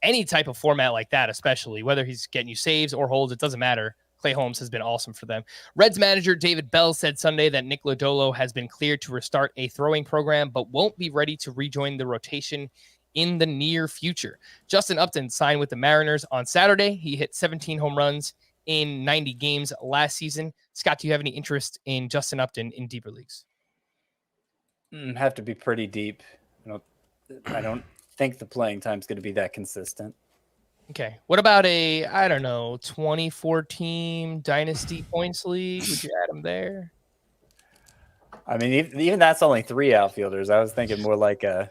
any type of format like that, especially whether he's getting you saves or holds, it doesn't matter. Clay Holmes has been awesome for them. Reds manager David Bell said Sunday that Nick Lodolo has been cleared to restart a throwing program, but won't be ready to rejoin the rotation in the near future. Justin Upton signed with the Mariners on Saturday. He hit 17 home runs in 90 games last season. Scott, do you have any interest in Justin Upton in deeper leagues? Have to be pretty deep. I don't think the playing time is going to be that consistent. Okay. What about a, 24-team Dynasty Points League? Would you add him there? I mean, even that's only 3 outfielders. I was thinking more like an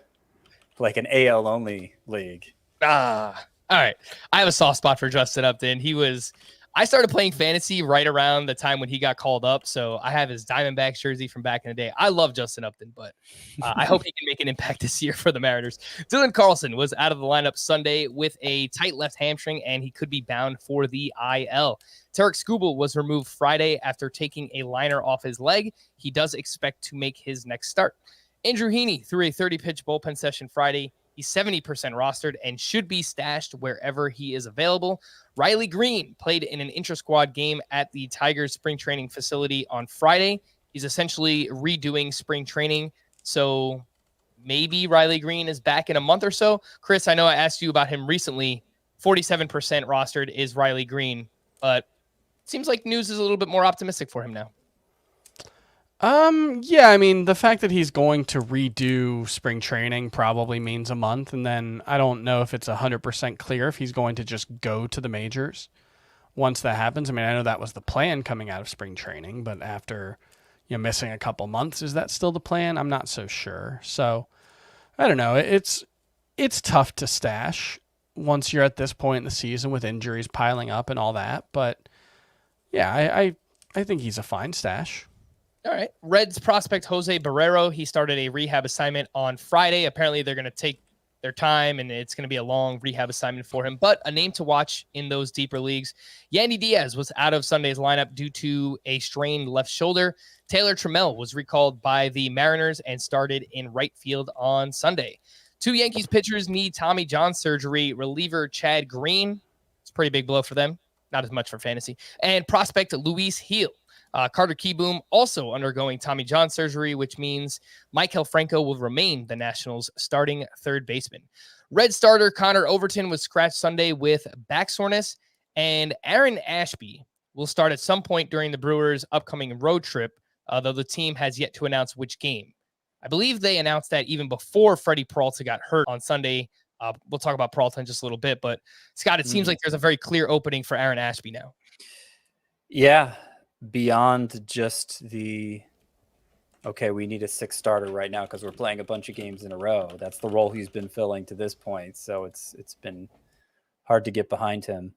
AL only league. All right. I have a soft spot for Justin Upton. I started playing fantasy right around the time when he got called up. So I have his Diamondbacks jersey from back in the day. I love Justin Upton, but I hope he can make an impact this year for the Mariners. Dylan Carlson was out of the lineup Sunday with a tight left hamstring, and he could be bound for the IL. Tarek Skubal was removed Friday after taking a liner off his leg. He does expect to make his next start. Andrew Heaney threw a 30-pitch bullpen session Friday. He's 70% rostered and should be stashed wherever he is available. Riley Green played in an intra-squad game at the Tigers spring training facility on Friday. He's essentially redoing spring training, so maybe Riley Green is back in a month or so. Chris, I know I asked you about him recently. 47% rostered is Riley Green, but it seems like news is a little bit more optimistic for him now. Yeah, I mean, the fact that he's going to redo spring training probably means a month, and then I don't know if it's 100% clear if he's going to just go to the majors once that happens. I mean, I know that was the plan coming out of spring training, but after missing a couple months, is that still the plan? I'm not so sure. So I don't know. It's tough to stash once you're at this point in the season with injuries piling up and all that, but yeah, I think he's a fine stash. All right. Reds prospect Jose Barrero. He started a rehab assignment on Friday. Apparently, they're going to take their time, and it's going to be a long rehab assignment for him. But a name to watch in those deeper leagues. Yandy Diaz was out of Sunday's lineup due to a strained left shoulder. Taylor Trammell was recalled by the Mariners and started in right field on Sunday. 2 Yankees pitchers need Tommy John surgery. Reliever Chad Green. It's a pretty big blow for them. Not as much for fantasy. And prospect Luis Gil. Carter Kieboom also undergoing Tommy John surgery, which means Maikel Franco will remain the Nationals' starting third baseman. Red starter Connor Overton was scratched Sunday with back soreness, and Aaron Ashby will start at some point during the Brewers' upcoming road trip, though the team has yet to announce which game. I believe they announced that even before Freddie Peralta got hurt on Sunday. We'll talk about Peralta in just a little bit, but Scott, it seems like there's a very clear opening for Aaron Ashby now. Yeah. Beyond just we need a 6th starter right now because we're playing a bunch of games in a row. That's the role he's been filling to this point. So it's been hard to get behind him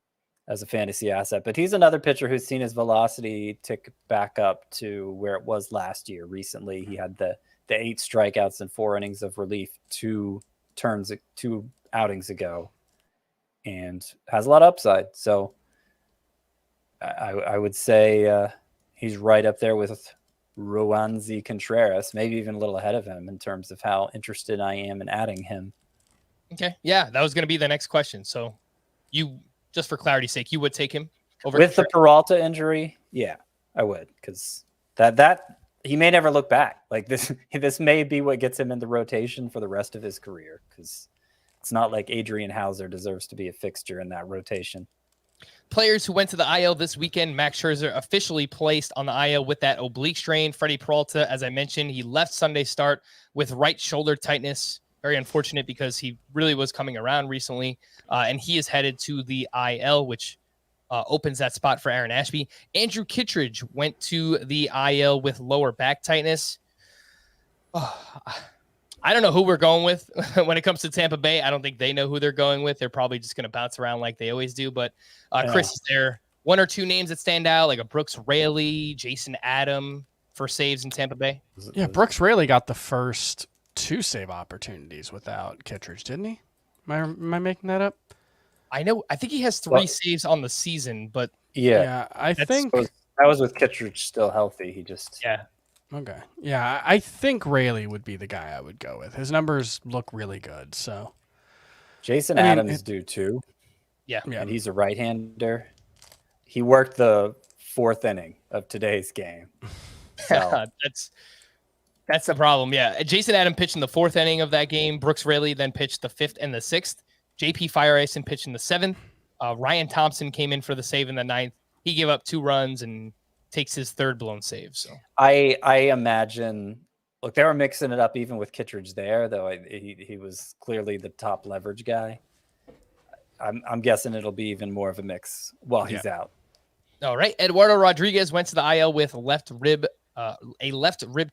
as a fantasy asset. But he's another pitcher who's seen his velocity tick back up to where it was last year. Recently, he had the 8 strikeouts and 4 innings of relief 2 outings ago, and has a lot of upside. So I would say he's right up there with Roansy Contreras, maybe even a little ahead of him in terms of how interested I am in adding him. Okay. Yeah, that was going to be the next question. So you, just for clarity's sake, you would take him over with the Peralta injury? Yeah, I would, because that he may never look back. Like this may be what gets him in the rotation for the rest of his career, because it's not like Adrian Hauser deserves to be a fixture in that rotation. Players who went to the IL this weekend: Max Scherzer officially placed on the IL with that oblique strain. Freddie Peralta, as I mentioned, he left Sunday start with right shoulder tightness. Very unfortunate because he really was coming around recently. And he is headed to the IL, which opens that spot for Aaron Ashby. Andrew Kittredge went to the IL with lower back tightness. I don't know who we're going with when it comes to Tampa Bay. I don't think they know who they're going with. They're probably just going to bounce around like they always do. But Chris is there. one or two names that stand out, like a Brooks Raley, Jason Adam for saves in Tampa Bay? Yeah, Brooks Raley got the first 2 save opportunities without Kittredge, didn't he? Am I making that up? I think he has 3 saves on the season, but Yeah, I think that was with Kittredge still healthy. He just okay. Yeah, I think Raley would be the guy I would go with. His numbers look really good. So Jason Adams do too. Yeah, and he's a right-hander. He worked the 4th inning of today's game. So. That's the problem. Yeah, Jason Adam pitched in the 4th inning of that game. Brooks Raley then pitched the 5th and the 6th. JP Fireison pitched in the 7th. Ryan Thompson came in for the save in the 9th. He gave up 2 runs and takes his 3rd blown save. So I imagine, look, they were mixing it up even with Kittredge there, though he was clearly the top leverage guy. I'm guessing it'll be even more of a mix while he's out. All right. Eduardo Rodriguez went to the IL with a left rib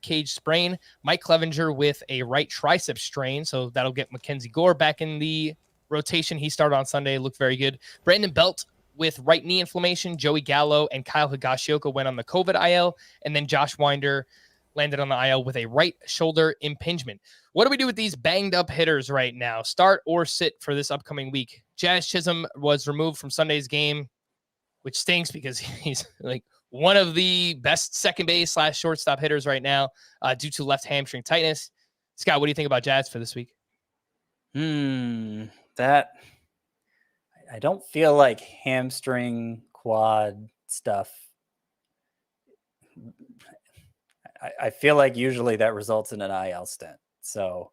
cage sprain. Mike Clevenger with a right tricep strain. So that'll get Mackenzie Gore back in the rotation. He started on Sunday, looked very good. Brandon Belt with right knee inflammation. Joey Gallo and Kyle Higashioka went on the COVID IL. And then Josh Winder landed on the IL with a right shoulder impingement. What do we do with these banged up hitters right now? Start or sit for this upcoming week? Jazz Chisholm was removed from Sunday's game, which stinks because he's like one of the best second base / shortstop hitters right now due to left hamstring tightness. Scott, what do you think about Jazz for this week? That I don't feel like hamstring quad stuff. I feel like usually that results in an IL stint. So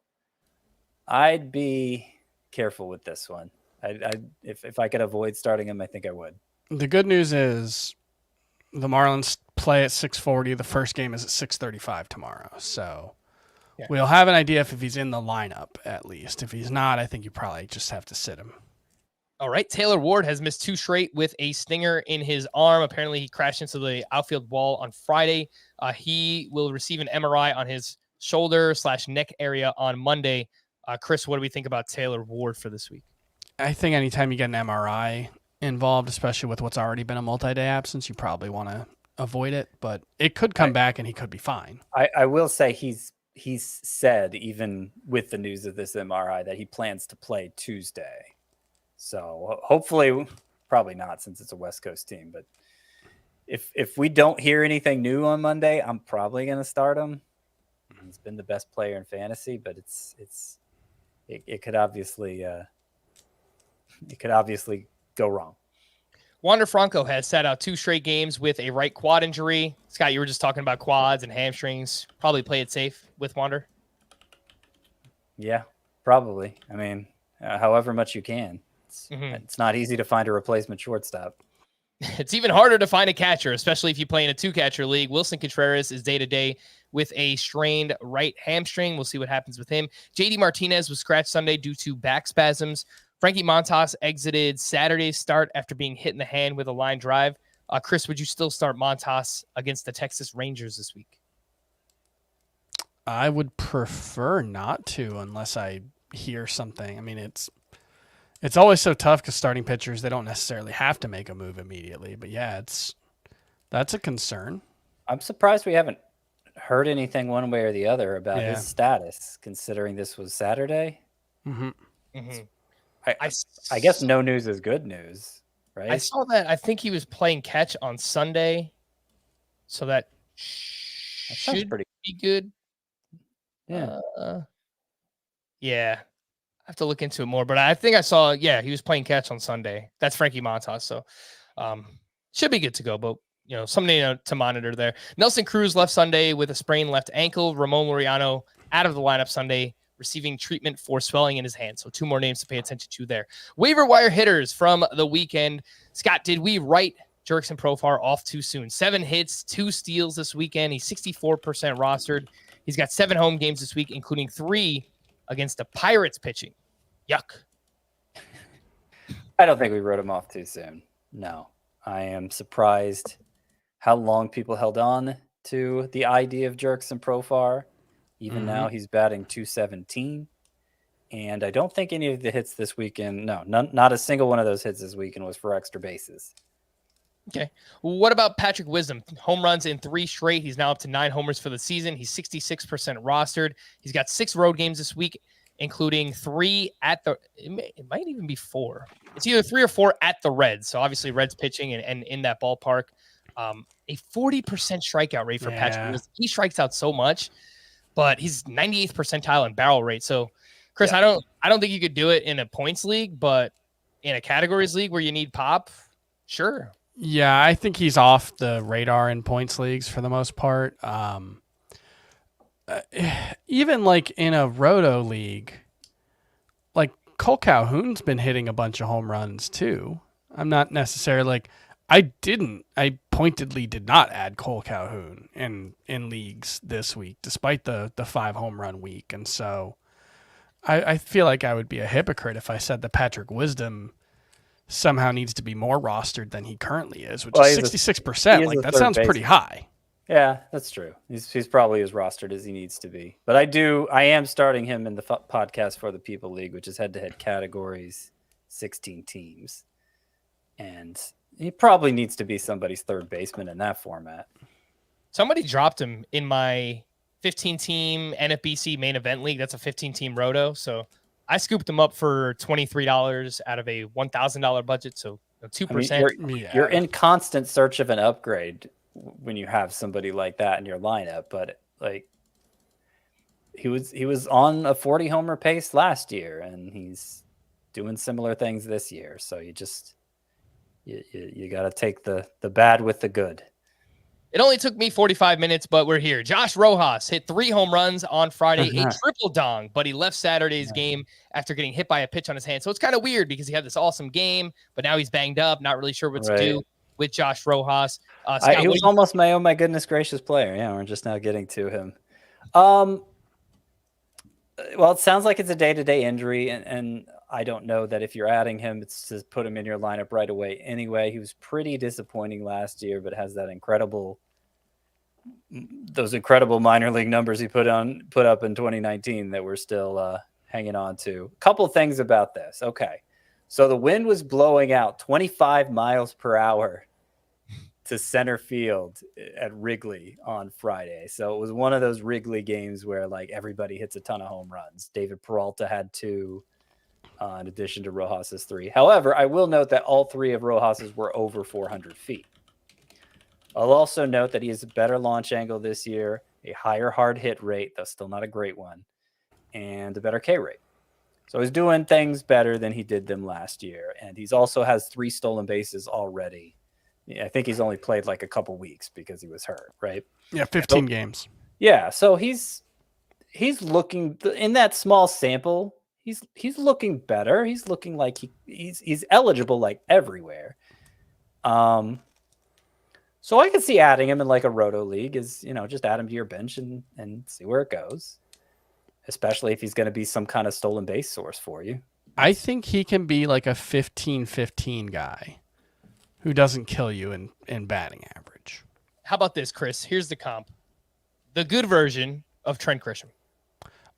I'd be careful with this one. If I could avoid starting him, I think I would. The good news is the Marlins play at 6:40. The first game is at 6:35 tomorrow. So we'll have an idea if he's in the lineup at least. If he's not, I think you probably just have to sit him. All right. Taylor Ward has missed 2 straight with a stinger in his arm. Apparently, he crashed into the outfield wall on Friday. He will receive an MRI on his shoulder / neck area on Monday. Chris, what do we think about Taylor Ward for this week? I think anytime you get an MRI involved, especially with what's already been a multi-day absence, you probably want to avoid it. But it could come back and he could be fine. I will say he's said, even with the news of this MRI, that he plans to play Tuesday. So hopefully, probably not since it's a West Coast team. But if we don't hear anything new on Monday, I'm probably going to start him. He's been the best player in fantasy, but it could obviously go wrong. Wander Franco has sat out 2 straight games with a right quad injury. Scott, you were just talking about quads and hamstrings. Probably play it safe with Wander. Yeah, probably. I mean, however much you can. It's not easy to find a replacement shortstop. It's even harder to find a catcher, especially if you play in a 2-catcher league. Wilson Contreras is day-to-day with a strained right hamstring. We'll see what happens with him. JD Martinez was scratched Sunday due to back spasms. Frankie Montas exited Saturday's start after being hit in the hand with a line drive. Chris, would you still start Montas against the Texas Rangers this week? I would prefer not to unless I hear something. I mean, it's always so tough because starting pitchers, they don't necessarily have to make a move immediately. But yeah, that's a concern. I'm surprised we haven't heard anything one way or the other about his status, considering this was Saturday. I guess no news is good news, right? I saw that. I think he was playing catch on Sunday, so that should be good. Yeah. Yeah. I have to look into it more, but I think I saw, he was playing catch on Sunday. That's Frankie Montas. So should be good to go, but something to monitor there. Nelson Cruz left Sunday with a sprained left ankle. Ramon Laureano out of the lineup Sunday, receiving treatment for swelling in his hand. So 2 more names to pay attention to there. Waiver wire hitters from the weekend. Scott, did we write Jurickson Profar off too soon? 7 hits, 2 steals this weekend. He's 64% rostered. He's got 7 home games this week, including 3 against the Pirates pitching. Yuck. I don't think we wrote him off too soon. No. I am surprised how long people held on to the idea of Jurickson Profar. Even now he's batting .217. And I don't think any of the hits this weekend, not a single one of those hits this weekend was for extra bases. Okay. What about Patrick Wisdom? Home runs in 3 straight. He's now up to 9 homers for the season. He's 66% rostered. He's got 6 road games this week, including 3 at the. It might even be 4. It's either 3 or 4 at the Reds. So obviously Reds pitching and in that ballpark. A 40% strikeout rate for Patrick Wisdom. He strikes out so much, but he's 98th percentile in barrel rate. So, Chris, I don't think you could do it in a points league, but in a categories league where you need pop, sure. Yeah, I think he's off the radar in points leagues for the most part. Even like in a roto league, like Cole Calhoun's been hitting a bunch of home runs too. I'm not necessarily like I pointedly did not add Cole Calhoun in leagues this week, despite the 5 home run week. And so I feel like I would be a hypocrite if I said that Patrick Wisdom somehow needs to be more rostered than he currently is, which is 66%. Like that sounds pretty high. Yeah, that's true. He's probably as rostered as he needs to be. But I am starting him in the podcast for the People League, which is head-to-head categories, 16 teams. And he probably needs to be somebody's third baseman in that format. Somebody dropped him in my 15-team NFBC main event league. That's a 15-team roto. So I scooped him up for $23 out of a $1,000 budget. So 2%. I mean, you're in constant search of an upgrade when you have somebody like that in your lineup. But like he was on a 40 homer pace last year, and he's doing similar things this year. So you got to take the bad with the good. It only took me 45 minutes, but we're here. Josh Rojas hit 3 home runs on Friday, a triple dong, but he left Saturday's game after getting hit by a pitch on his hand. So it's kind of weird because he had this awesome game, but now he's banged up, not really sure what to do with Josh Rojas. Scott, he was almost my oh my goodness gracious player. Yeah, we're just now getting to him. Well, it sounds like it's a day-to-day injury, and I don't know that if you're adding him, it's to put him in your lineup right away. Anyway, he was pretty disappointing last year, but has those incredible minor league numbers he put up in 2019 that we're still hanging on to. A couple things about this. Okay, so the wind was blowing out 25 miles per hour to center field at Wrigley on Friday. So it was one of those Wrigley games where like everybody hits a ton of home runs. David Peralta had 2. In addition to Rojas's 3. However, I will note that all 3 of Rojas's were over 400 feet. I'll also note that he has a better launch angle this year, a higher hard hit rate, though still not a great one, and a better K rate. So he's doing things better than he did them last year. And he's also has 3 stolen bases already. Yeah, I think he's only played like a couple weeks because he was hurt, right? Yeah, 15 games. Yeah, so he's looking in that small sample. He's looking better. He's looking like he's eligible like everywhere. So I can see adding him in like a roto league is, just add him to your bench and see where it goes. Especially if he's going to be some kind of stolen base source for you. I think he can be like a 15-15 guy who doesn't kill you in batting average. How about this, Chris? Here's the comp. The good version of Trent Grisham.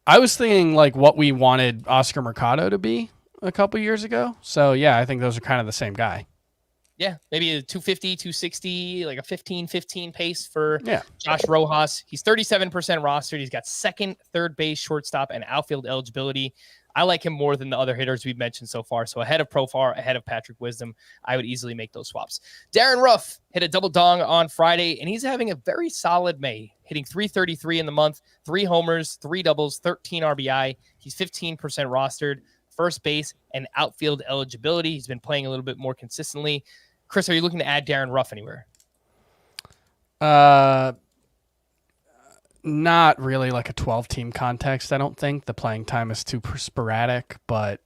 I was thinking like what we wanted Oscar Mercado to be a couple years ago. So, yeah, I think those are kind of the same guy. Yeah, maybe a 250, 260, like a 15-15 pace for Josh Rojas. He's 37% rostered. He's got second, third base, shortstop, and outfield eligibility. I like him more than the other hitters we've mentioned so far. So ahead of Profar, ahead of Patrick Wisdom, I would easily make those swaps. Darren Ruff hit a double dong on Friday, and he's having a very solid May, hitting .333 in the month, 3 homers, 3 doubles, 13 RBI. He's 15% rostered, first base, and outfield eligibility. He's been playing a little bit more consistently. Chris, are you looking to add Darren Ruff anywhere? Not really like a 12-team context, I don't think. The playing time is too sporadic, but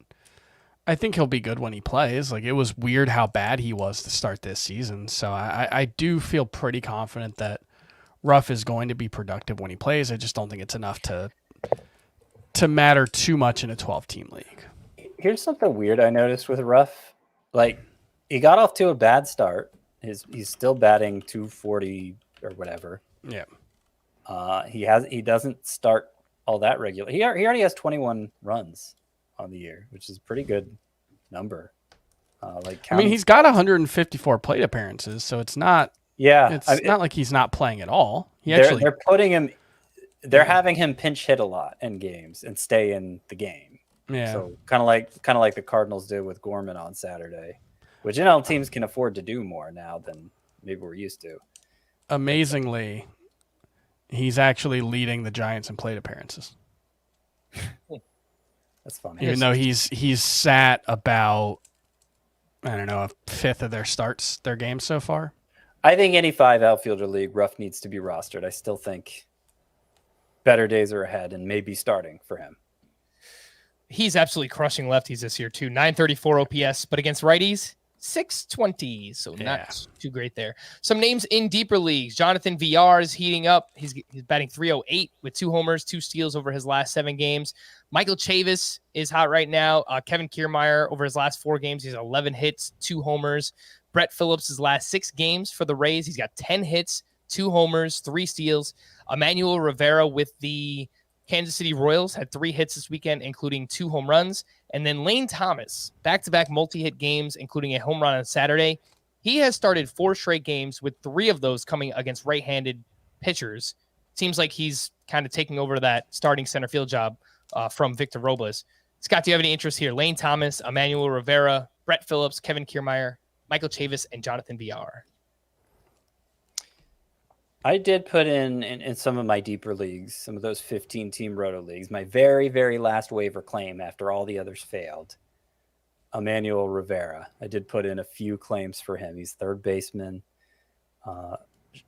I think he'll be good when he plays. Like, it was weird how bad he was to start this season, so I do feel pretty confident that Ruff is going to be productive when he plays. I just don't think it's enough to matter too much in a 12-team league. Here's something weird I noticed with Ruff. Like, he got off to a bad start. He's still batting 240 or whatever. Yeah. He doesn't start all that regular. He already has 21 runs on the year, which is a pretty good number. I mean, he's got 154 plate appearances, so it's not. Yeah, It's not like he's not playing at all. They're putting him. They're having him pinch hit a lot in games and stay in the game. Yeah. So kind of like the Cardinals did with Gorman on Saturday, which NL teams can afford to do more now than maybe we're used to. Amazingly, he's actually leading the Giants in plate appearances. That's funny. Even though he's sat about, I don't know, a fifth of their games so far. I think any 5 outfielder league, Ruff needs to be rostered. I still think better days are ahead and maybe starting for him. He's absolutely crushing lefties this year too. 934 OPS, but against righties, 620. So not too great there. Some names in deeper leagues. Jonathan VR is heating up. He's batting 308 with 2 homers, 2 steals over his last 7 games. Michael Chavis is hot right now. Kevin Kiermaier over his last 4 games, he's 11 hits, 2 homers. Brett Phillips' his last 6 games for the Rays, he's got 10 hits, 2 homers, 3 steals. Emmanuel Rivera with the Kansas City Royals had 3 hits this weekend, including 2 home runs. And then Lane Thomas, back-to-back multi-hit games, including a home run on Saturday. He has started 4 straight games with 3 of those coming against right-handed pitchers. Seems like he's kind of taking over that starting center field job from Victor Robles. Scott, do you have any interest here? Lane Thomas, Emmanuel Rivera, Brett Phillips, Kevin Kiermaier, Michael Chavis, and Jonathan VR. I did put in some of my deeper leagues, some of those 15-team roto leagues, my very, very last waiver claim after all the others failed, Emmanuel Rivera. I did put in a few claims for him. He's third baseman,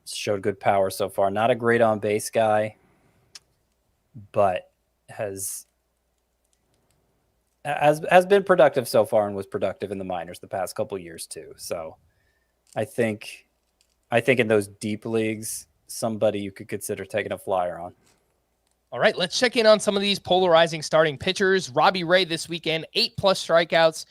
showed good power so far. Not a great on-base guy, but has been productive so far and was productive in the minors the past couple years too. So I think in those deep leagues, somebody you could consider taking a flyer on. All right, let's check in on some of these polarizing starting pitchers. Robbie Ray this weekend, 8+ strikeouts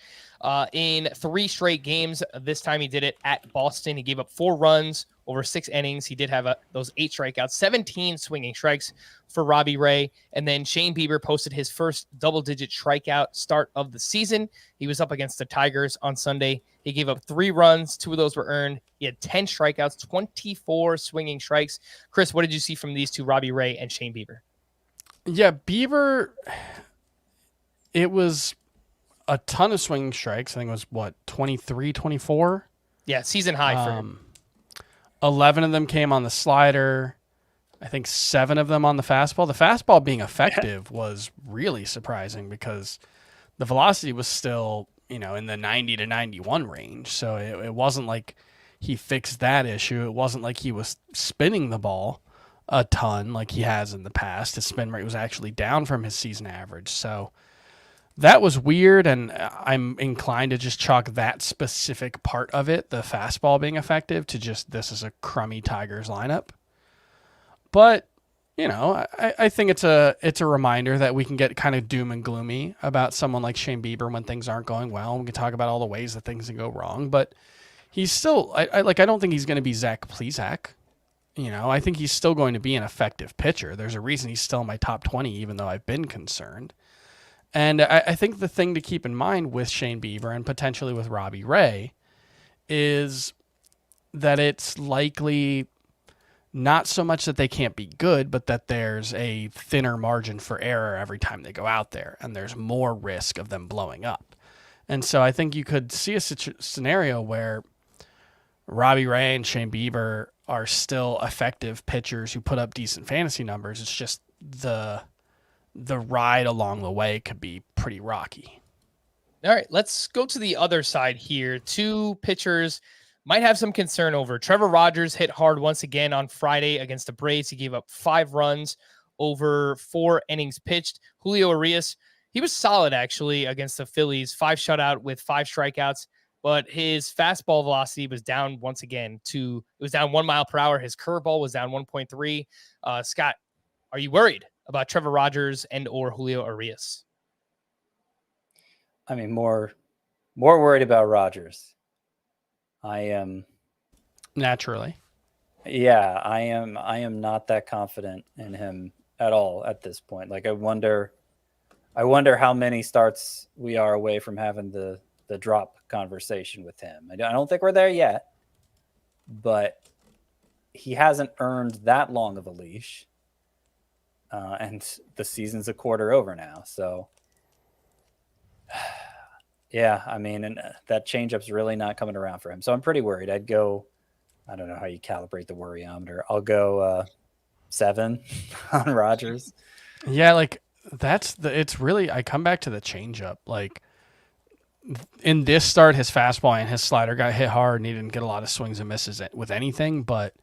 in 3 straight games. This time he did it at Boston. He gave up 4 runs over 6 innings. He did have those 8 strikeouts, 17 swinging strikes for Robbie Ray. And then Shane Bieber posted his first double-digit strikeout start of the season. He was up against the Tigers on Sunday. He gave up 3 runs. 2 of those were earned. He had 10 strikeouts, 24 swinging strikes. Chris, what did you see from these 2, Robbie Ray and Shane Bieber? Yeah, Bieber, it was a ton of swinging strikes. I think it was, 23, 24? Yeah, season high for him. 11 of them came on the slider. I think 7 of them on the fastball. The fastball being effective was really surprising because the velocity was still, in the 90 to 91 range. So it wasn't like he fixed that issue. It wasn't like he was spinning the ball a ton like he has in the past. His spin rate was actually down from his season average. So that was weird, and I'm inclined to just chalk that specific part of it, the fastball being effective, to just this is a crummy Tigers lineup. But, I think it's a reminder that we can get kind of doom and gloomy about someone like Shane Bieber when things aren't going well. We can talk about all the ways that things can go wrong, but he's still I don't think he's going to be Zach Plesac. I think he's still going to be an effective pitcher. There's a reason he's still in my top 20, even though I've been concerned. And I think the thing to keep in mind with Shane Bieber and potentially with Robbie Ray is that it's likely not so much that they can't be good, but that there's a thinner margin for error every time they go out there, and there's more risk of them blowing up. And so I think you could see a scenario where Robbie Ray and Shane Bieber are still effective pitchers who put up decent fantasy numbers. It's just the ride along the way could be pretty rocky. All right, let's go to the other side here. 2 pitchers might have some concern over. Trevor Rogers hit hard once again on Friday against the Braves. He gave up 5 runs over 4 innings pitched. Julio Urias, he was solid actually against the Phillies. 5 shutout with 5 strikeouts. But his fastball velocity was down once again it was down 1 mile per hour. His curveball was down 1.3. Scott, are you worried about Trevor Rogers and or Julio Urias? I mean, more worried about Rogers. I am naturally. Yeah, I am not that confident in him at all at this point. Like I wonder how many starts we are away from having the the drop conversation with him. I don't think we're there yet, but he hasn't earned that long of a leash. And the season's a quarter over now. So, yeah, I mean, and that changeup's really not coming around for him. So I'm pretty worried. I'd go, I don't know how you calibrate the worryometer. I'll go 7 on Rogers. Yeah, like it's really, I come back to the changeup. Like in this start, his fastball and his slider got hit hard and he didn't get a lot of swings and misses with anything, but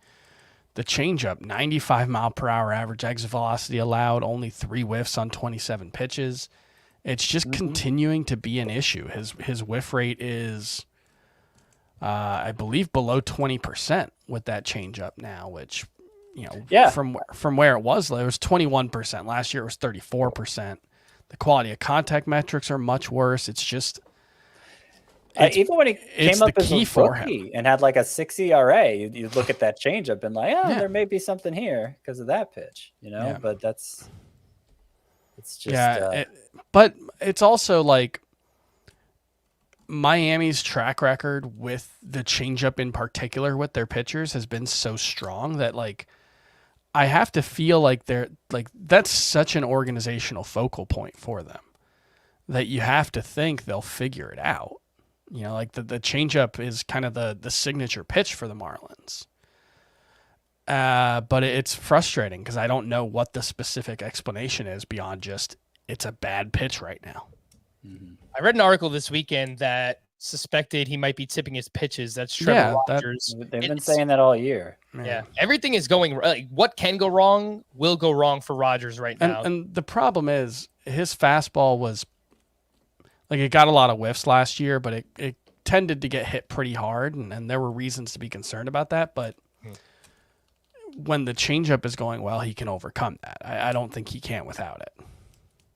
the changeup, 95 mile per hour average exit velocity allowed, only 3 whiffs on 27 pitches. It's just continuing to be an issue. His whiff rate is, I believe, below 20% with that changeup now, which, from where it was 21%. Last year it was 34%. The quality of contact metrics are much worse. It's just, even when he came up as a rookie and had like a 6 ERA, you look at that changeup and like, there may be something here because of that pitch, but it's just, but it's also like Miami's track record with the changeup in particular with their pitchers has been so strong that like, I have to feel like that's such an organizational focal point for them that you have to think they'll figure it out. Like the changeup is kind of the signature pitch for the Marlins. But it's frustrating because I don't know what the specific explanation is beyond just it's a bad pitch right now. Mm-hmm. I read an article this weekend that suspected he might be tipping his pitches. That's Trevor Rogers. They've been saying that all year. Yeah, everything is going like what can go wrong will go wrong for Rogers right now. And the problem is his fastball was like it got a lot of whiffs last year, but it tended to get hit pretty hard, and there were reasons to be concerned about that. But when the changeup is going well, he can overcome that. I don't think he can without it.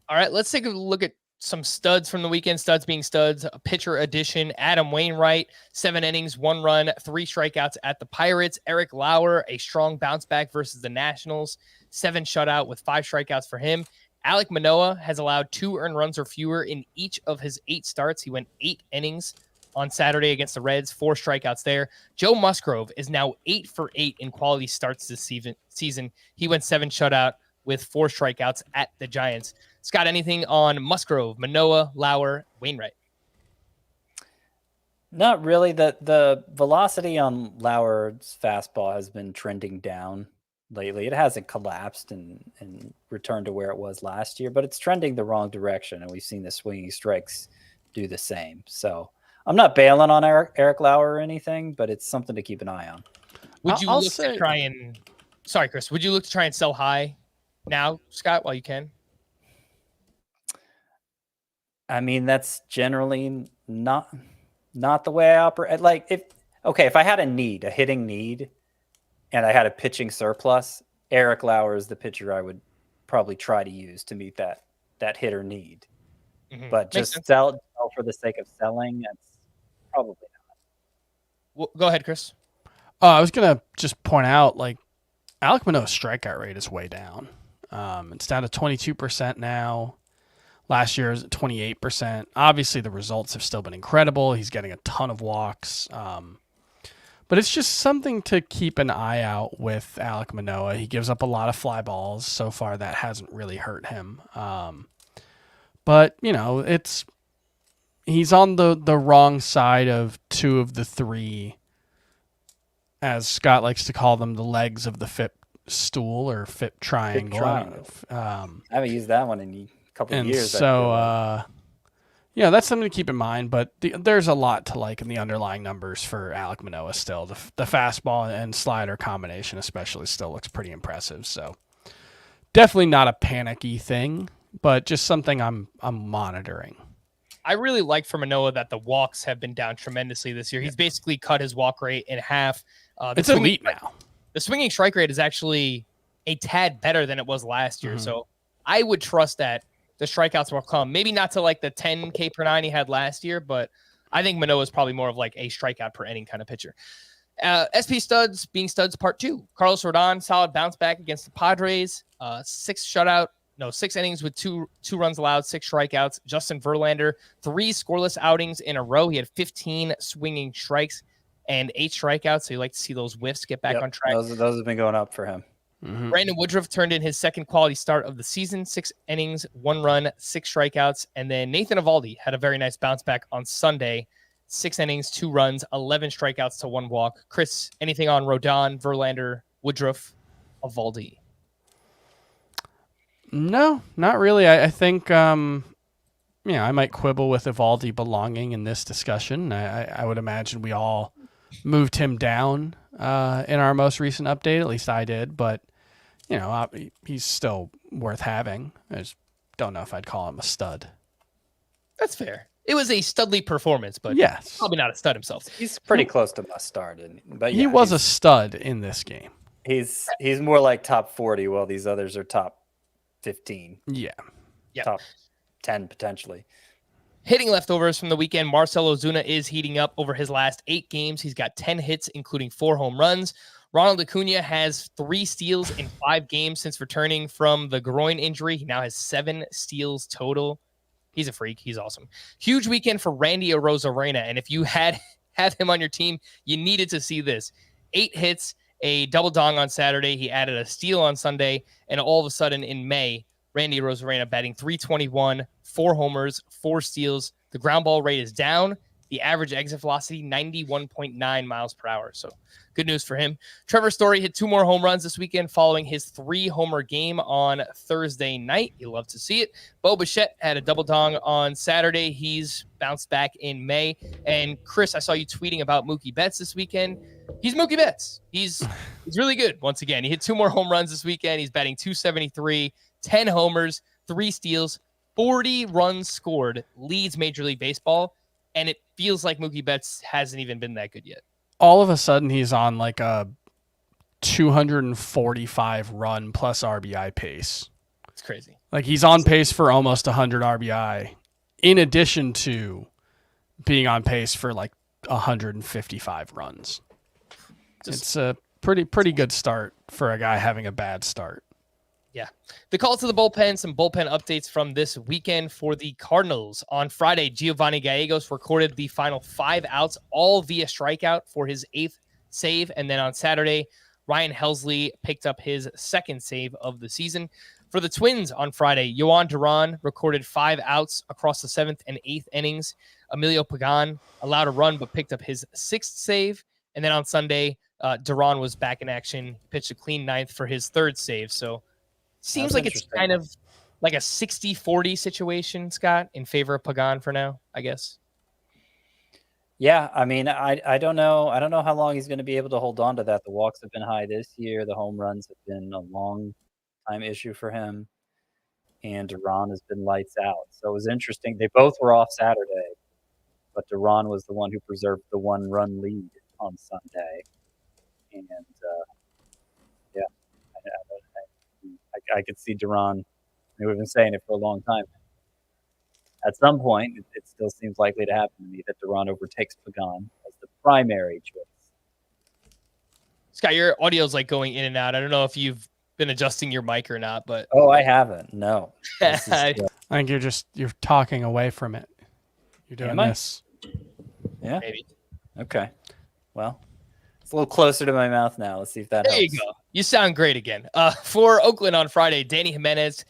All right, let's take a look at some studs from the weekend. Studs being studs. A pitcher edition. Adam Wainwright, 7 innings, 1 run, 3 strikeouts at the Pirates. Eric Lauer, a strong bounce back versus the Nationals. 7 shutout with 5 strikeouts for him. Alek Manoah has allowed 2 earned runs or fewer in each of his 8 starts. He went 8 innings on Saturday against the Reds, 4 strikeouts there. Joe Musgrove is now 8 for 8 in quality starts this season. He went 7 shutout with 4 strikeouts at the Giants. Scott, anything on Musgrove, Manoah, Lauer, Wainwright? Not really. The velocity on Lauer's fastball has been trending down lately. It hasn't collapsed and returned to where it was last year, but it's trending the wrong direction, and we've seen the swinging strikes do the same. So I'm not bailing on Eric Lauer or anything, but it's something to keep an eye on. Would you look to try and – sorry, Chris. Would you look to try and sell high now, Scott, while you can? I mean, that's generally not the way I operate. Like if I had a hitting need, and I had a pitching surplus, Eric Lauer is the pitcher I would probably try to use to meet that hitter need. Mm-hmm. But just sell for the sake of selling, that's probably not. Well, go ahead, Chris. I was going to just point out, like, Alek Manoah's strikeout rate is way down. It's down to 22% now. Last year it was at 28%. Obviously, the results have still been incredible. He's getting a ton of walks. But it's just something to keep an eye out with Alek Manoah. He gives up a lot of fly balls. So far, that hasn't really hurt him. But, he's on the wrong side of 2 of the 3, as Scott likes to call them, the legs of the FIP stool or FIP triangle. I haven't used that one in a couple of years. So, that's something to keep in mind, but there's a lot to like in the underlying numbers for Alek Manoah still. The fastball and slider combination especially still looks pretty impressive. So definitely not a panicky thing, but just something I'm monitoring. I really like for Manoah that the walks have been down tremendously this year. He's basically cut his walk rate in half. It's elite now. The swinging strike rate is actually a tad better than it was last year. Mm-hmm. So I would trust that the strikeouts will come. Maybe not to like the 10 K per 9 he had last year, but I think Manoah is probably more of like a strikeout per inning kind of pitcher. SP studs being studs part 2. Carlos Rodon, solid bounce back against the Padres. 6 shutout 6 innings with two runs allowed, 6 strikeouts. Justin Verlander, 3 scoreless outings in a row. He had 15 swinging strikes and 8 strikeouts. So you like to see those whiffs get back on track. Those have been going up for him. Mm-hmm. Brandon Woodruff turned in his second quality start of the season, 6 innings, 1 run, 6 strikeouts. And then Nathan Eovaldi had a very nice bounce back on Sunday, 6 innings, 2 runs, 11 strikeouts to 1 walk. Chris, anything on Rodon, Verlander, Woodruff, Eovaldi? No, not really. I think, I might quibble with Eovaldi belonging in this discussion. I would imagine we all moved him down in our most recent update. At least I did. But, he's still worth having. I just don't know if I'd call him a stud. That's fair. It was a studly performance, but yes, probably not a stud himself. He's pretty close to must start. But he was a stud in this game. He's more like top 40, while these others are top 15. Yeah. Top 10 potentially. Hitting leftovers from the weekend, Marcell Ozuna is heating up over his last 8 games. He's got 10 hits, including 4 home runs. Ronald Acuna has 3 steals in 5 games since returning from the groin injury. He now has 7 steals total. He's a freak. He's awesome. Huge weekend for Randy Arozarena, and if you have him on your team, you needed to see this. 8 hits, a double dong on Saturday. He added a steal on Sunday, and all of a sudden in May, Randy Arozarena batting .321, 4 homers, 4 steals. The ground ball rate is down. The average exit velocity, 91.9 miles per hour. So good news for him. Trevor Story hit 2 more home runs this weekend following his 3-homer game on Thursday night. You love to see it. Bo Bichette had a double dong on Saturday. He's bounced back in May. And Chris, I saw you tweeting about Mookie Betts this weekend. He's Mookie Betts. He's really good. Once again, he hit 2 more home runs this weekend. He's batting .273, 10 homers, 3 steals, 40 runs scored, leads Major League Baseball. And it feels like Mookie Betts hasn't even been that good yet. All of a sudden, he's on like a 245 run plus RBI pace. It's crazy. Like he's on pace for almost 100 RBI, in addition to being on pace for like 155 runs. It's a pretty good start for a guy having a bad start. Yeah. The call to the bullpen, some bullpen updates from this weekend for the Cardinals. On Friday, Giovanni Gallegos recorded the final 5 outs, all via strikeout for his 8th save. And then on Saturday, Ryan Helsley picked up his 2nd save of the season. For the Twins on Friday, Yohan Duran recorded 5 outs across the 7th and 8th innings. Emilio Pagan allowed a run, but picked up his 6th save. And then on Sunday, Duran was back in action, pitched a clean 9th for his 3rd save. So seems like it's kind of like a 60-40 situation, Scott, in favor of Pagan for now, I guess. Yeah, I mean, I don't know. I don't know how long he's going to be able to hold on to that. The walks have been high this year. The home runs have been a long time issue for him. And Duran has been lights out. So it was interesting. They both were off Saturday, but Duran was the one who preserved the 1-run lead on Sunday. And, I could see Duran. We've been saying it for a long time. At some point, it still seems likely to happen to me that Duran overtakes Pagan as the primary choice. Scott, your audio's like going in and out. I don't know if you've been adjusting your mic or not, but I haven't. No. I think you're talking away from it. You're doing this. Yeah. Maybe. Okay. Well, it's a little closer to my mouth now. Let's see if that helps. There you go. You sound great again. For Oakland on Friday, Danny Jimenez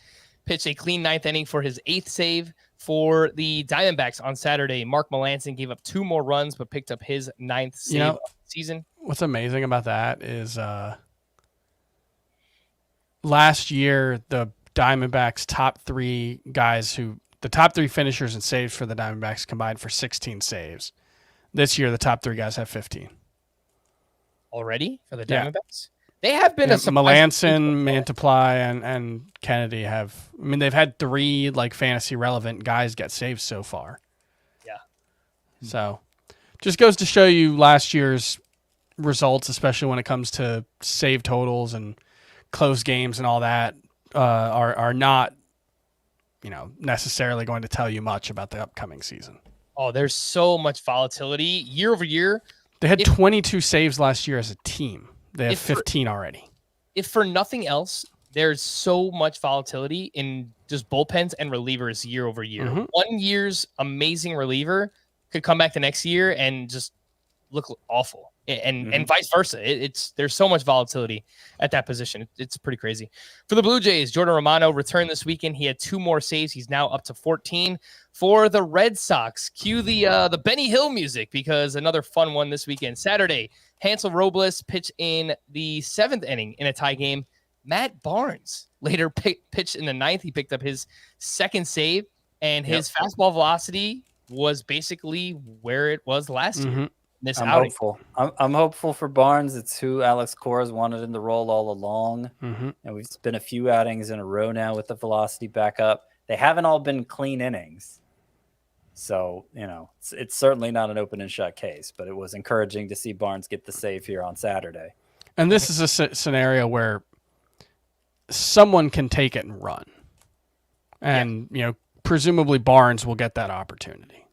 pitched a clean 9th inning for his 8th save. For the Diamondbacks on Saturday, Mark Melancon gave up 2 more runs, but picked up his 9th save of the season. What's amazing about that is last year, the Diamondbacks' top 3 finishers and saves for the Diamondbacks combined for 16 saves. This year, the top 3 guys have 15. Already for the Diamondbacks? They have been a Melancon, Mantiply, and Kennedy have. I mean, they've had 3 like fantasy relevant guys get saves so far. Yeah. So, just goes to show you last year's results, especially when it comes to save totals and close games and all that, are not, necessarily going to tell you much about the upcoming season. Oh, there's so much volatility year over year. They had 22 saves last year as a team. They have 15 already. If for nothing else, there's so much volatility in just bullpens and relievers year over year. 1 year's amazing reliever could come back the next year and just look awful, and vice versa. There's so much volatility at that position. It's pretty crazy. For the Blue Jays, Jordan Romano returned this weekend. He had 2 more saves. He's now up to 14. For the Red Sox, cue the Benny Hill music, because another fun one this weekend. Saturday, Hansel Robles pitched in the 7th inning in a tie game. Matt Barnes later pitched in the 9th. He picked up his 2nd save, and his fastball velocity was basically where it was last year. I'm hopeful for Barnes. It's who Alex Cora's wanted in the role all along. And we've been a few outings in a row now with the velocity back up. They haven't all been clean innings. So, it's certainly not an open and shut case, but it was encouraging to see Barnes get the save here on Saturday. And this is a scenario where someone can take it and run. And, presumably Barnes will get that opportunity.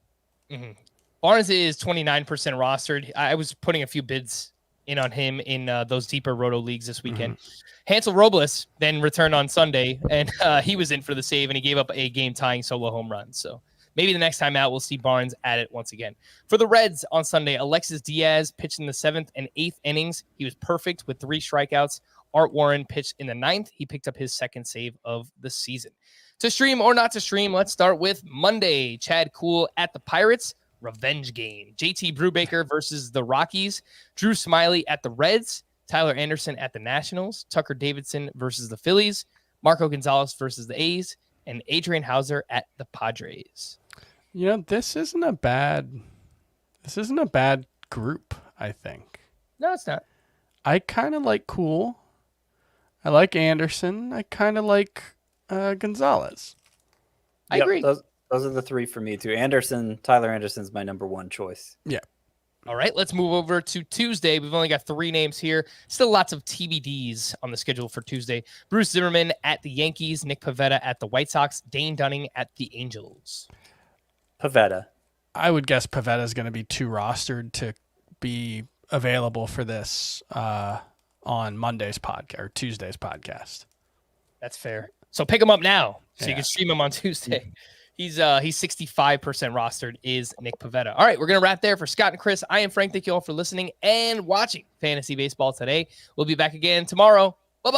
Barnes is 29% rostered. I was putting a few bids in on him in those deeper roto leagues this weekend. Hansel Robles then returned on Sunday, and he was in for the save, and he gave up a game-tying solo home run. So maybe the next time out, we'll see Barnes at it once again. For the Reds on Sunday, Alexis Diaz pitched in the 7th and 8th innings. He was perfect with 3 strikeouts. Art Warren pitched in the 9th. He picked up his 2nd save of the season. To stream or not to stream, let's start with Monday. Chad Kuhl at the Pirates. Revenge game. JT Brubaker versus the Rockies. Drew Smyly at the Reds. Tyler Anderson at the Nationals. Tucker Davidson versus the Phillies. Marco Gonzalez versus the A's. And Adrian Hauser at the Padres. This isn't a bad group, I think. No, it's not. I kind of like Kuhl. I like Anderson. I kind of like Gonzalez. I agree. Those are the 3 for me too. Tyler Anderson's my number 1 choice. Yeah. All right, let's move over to Tuesday. We've only got 3 names here. Still lots of TBDs on the schedule for Tuesday. Bruce Zimmerman at the Yankees, Nick Pivetta at the White Sox, Dane Dunning at the Angels. Pivetta. I would guess Pivetta is going to be too rostered to be available for this on Monday's podcast or Tuesday's podcast. That's fair. So pick him up now so you can stream him on Tuesday. He's 65% rostered is Nick Pivetta. All right, we're going to wrap there. For Scott and Chris, I am Frank. Thank you all for listening and watching Fantasy Baseball today. We'll be back again tomorrow. Bye-bye.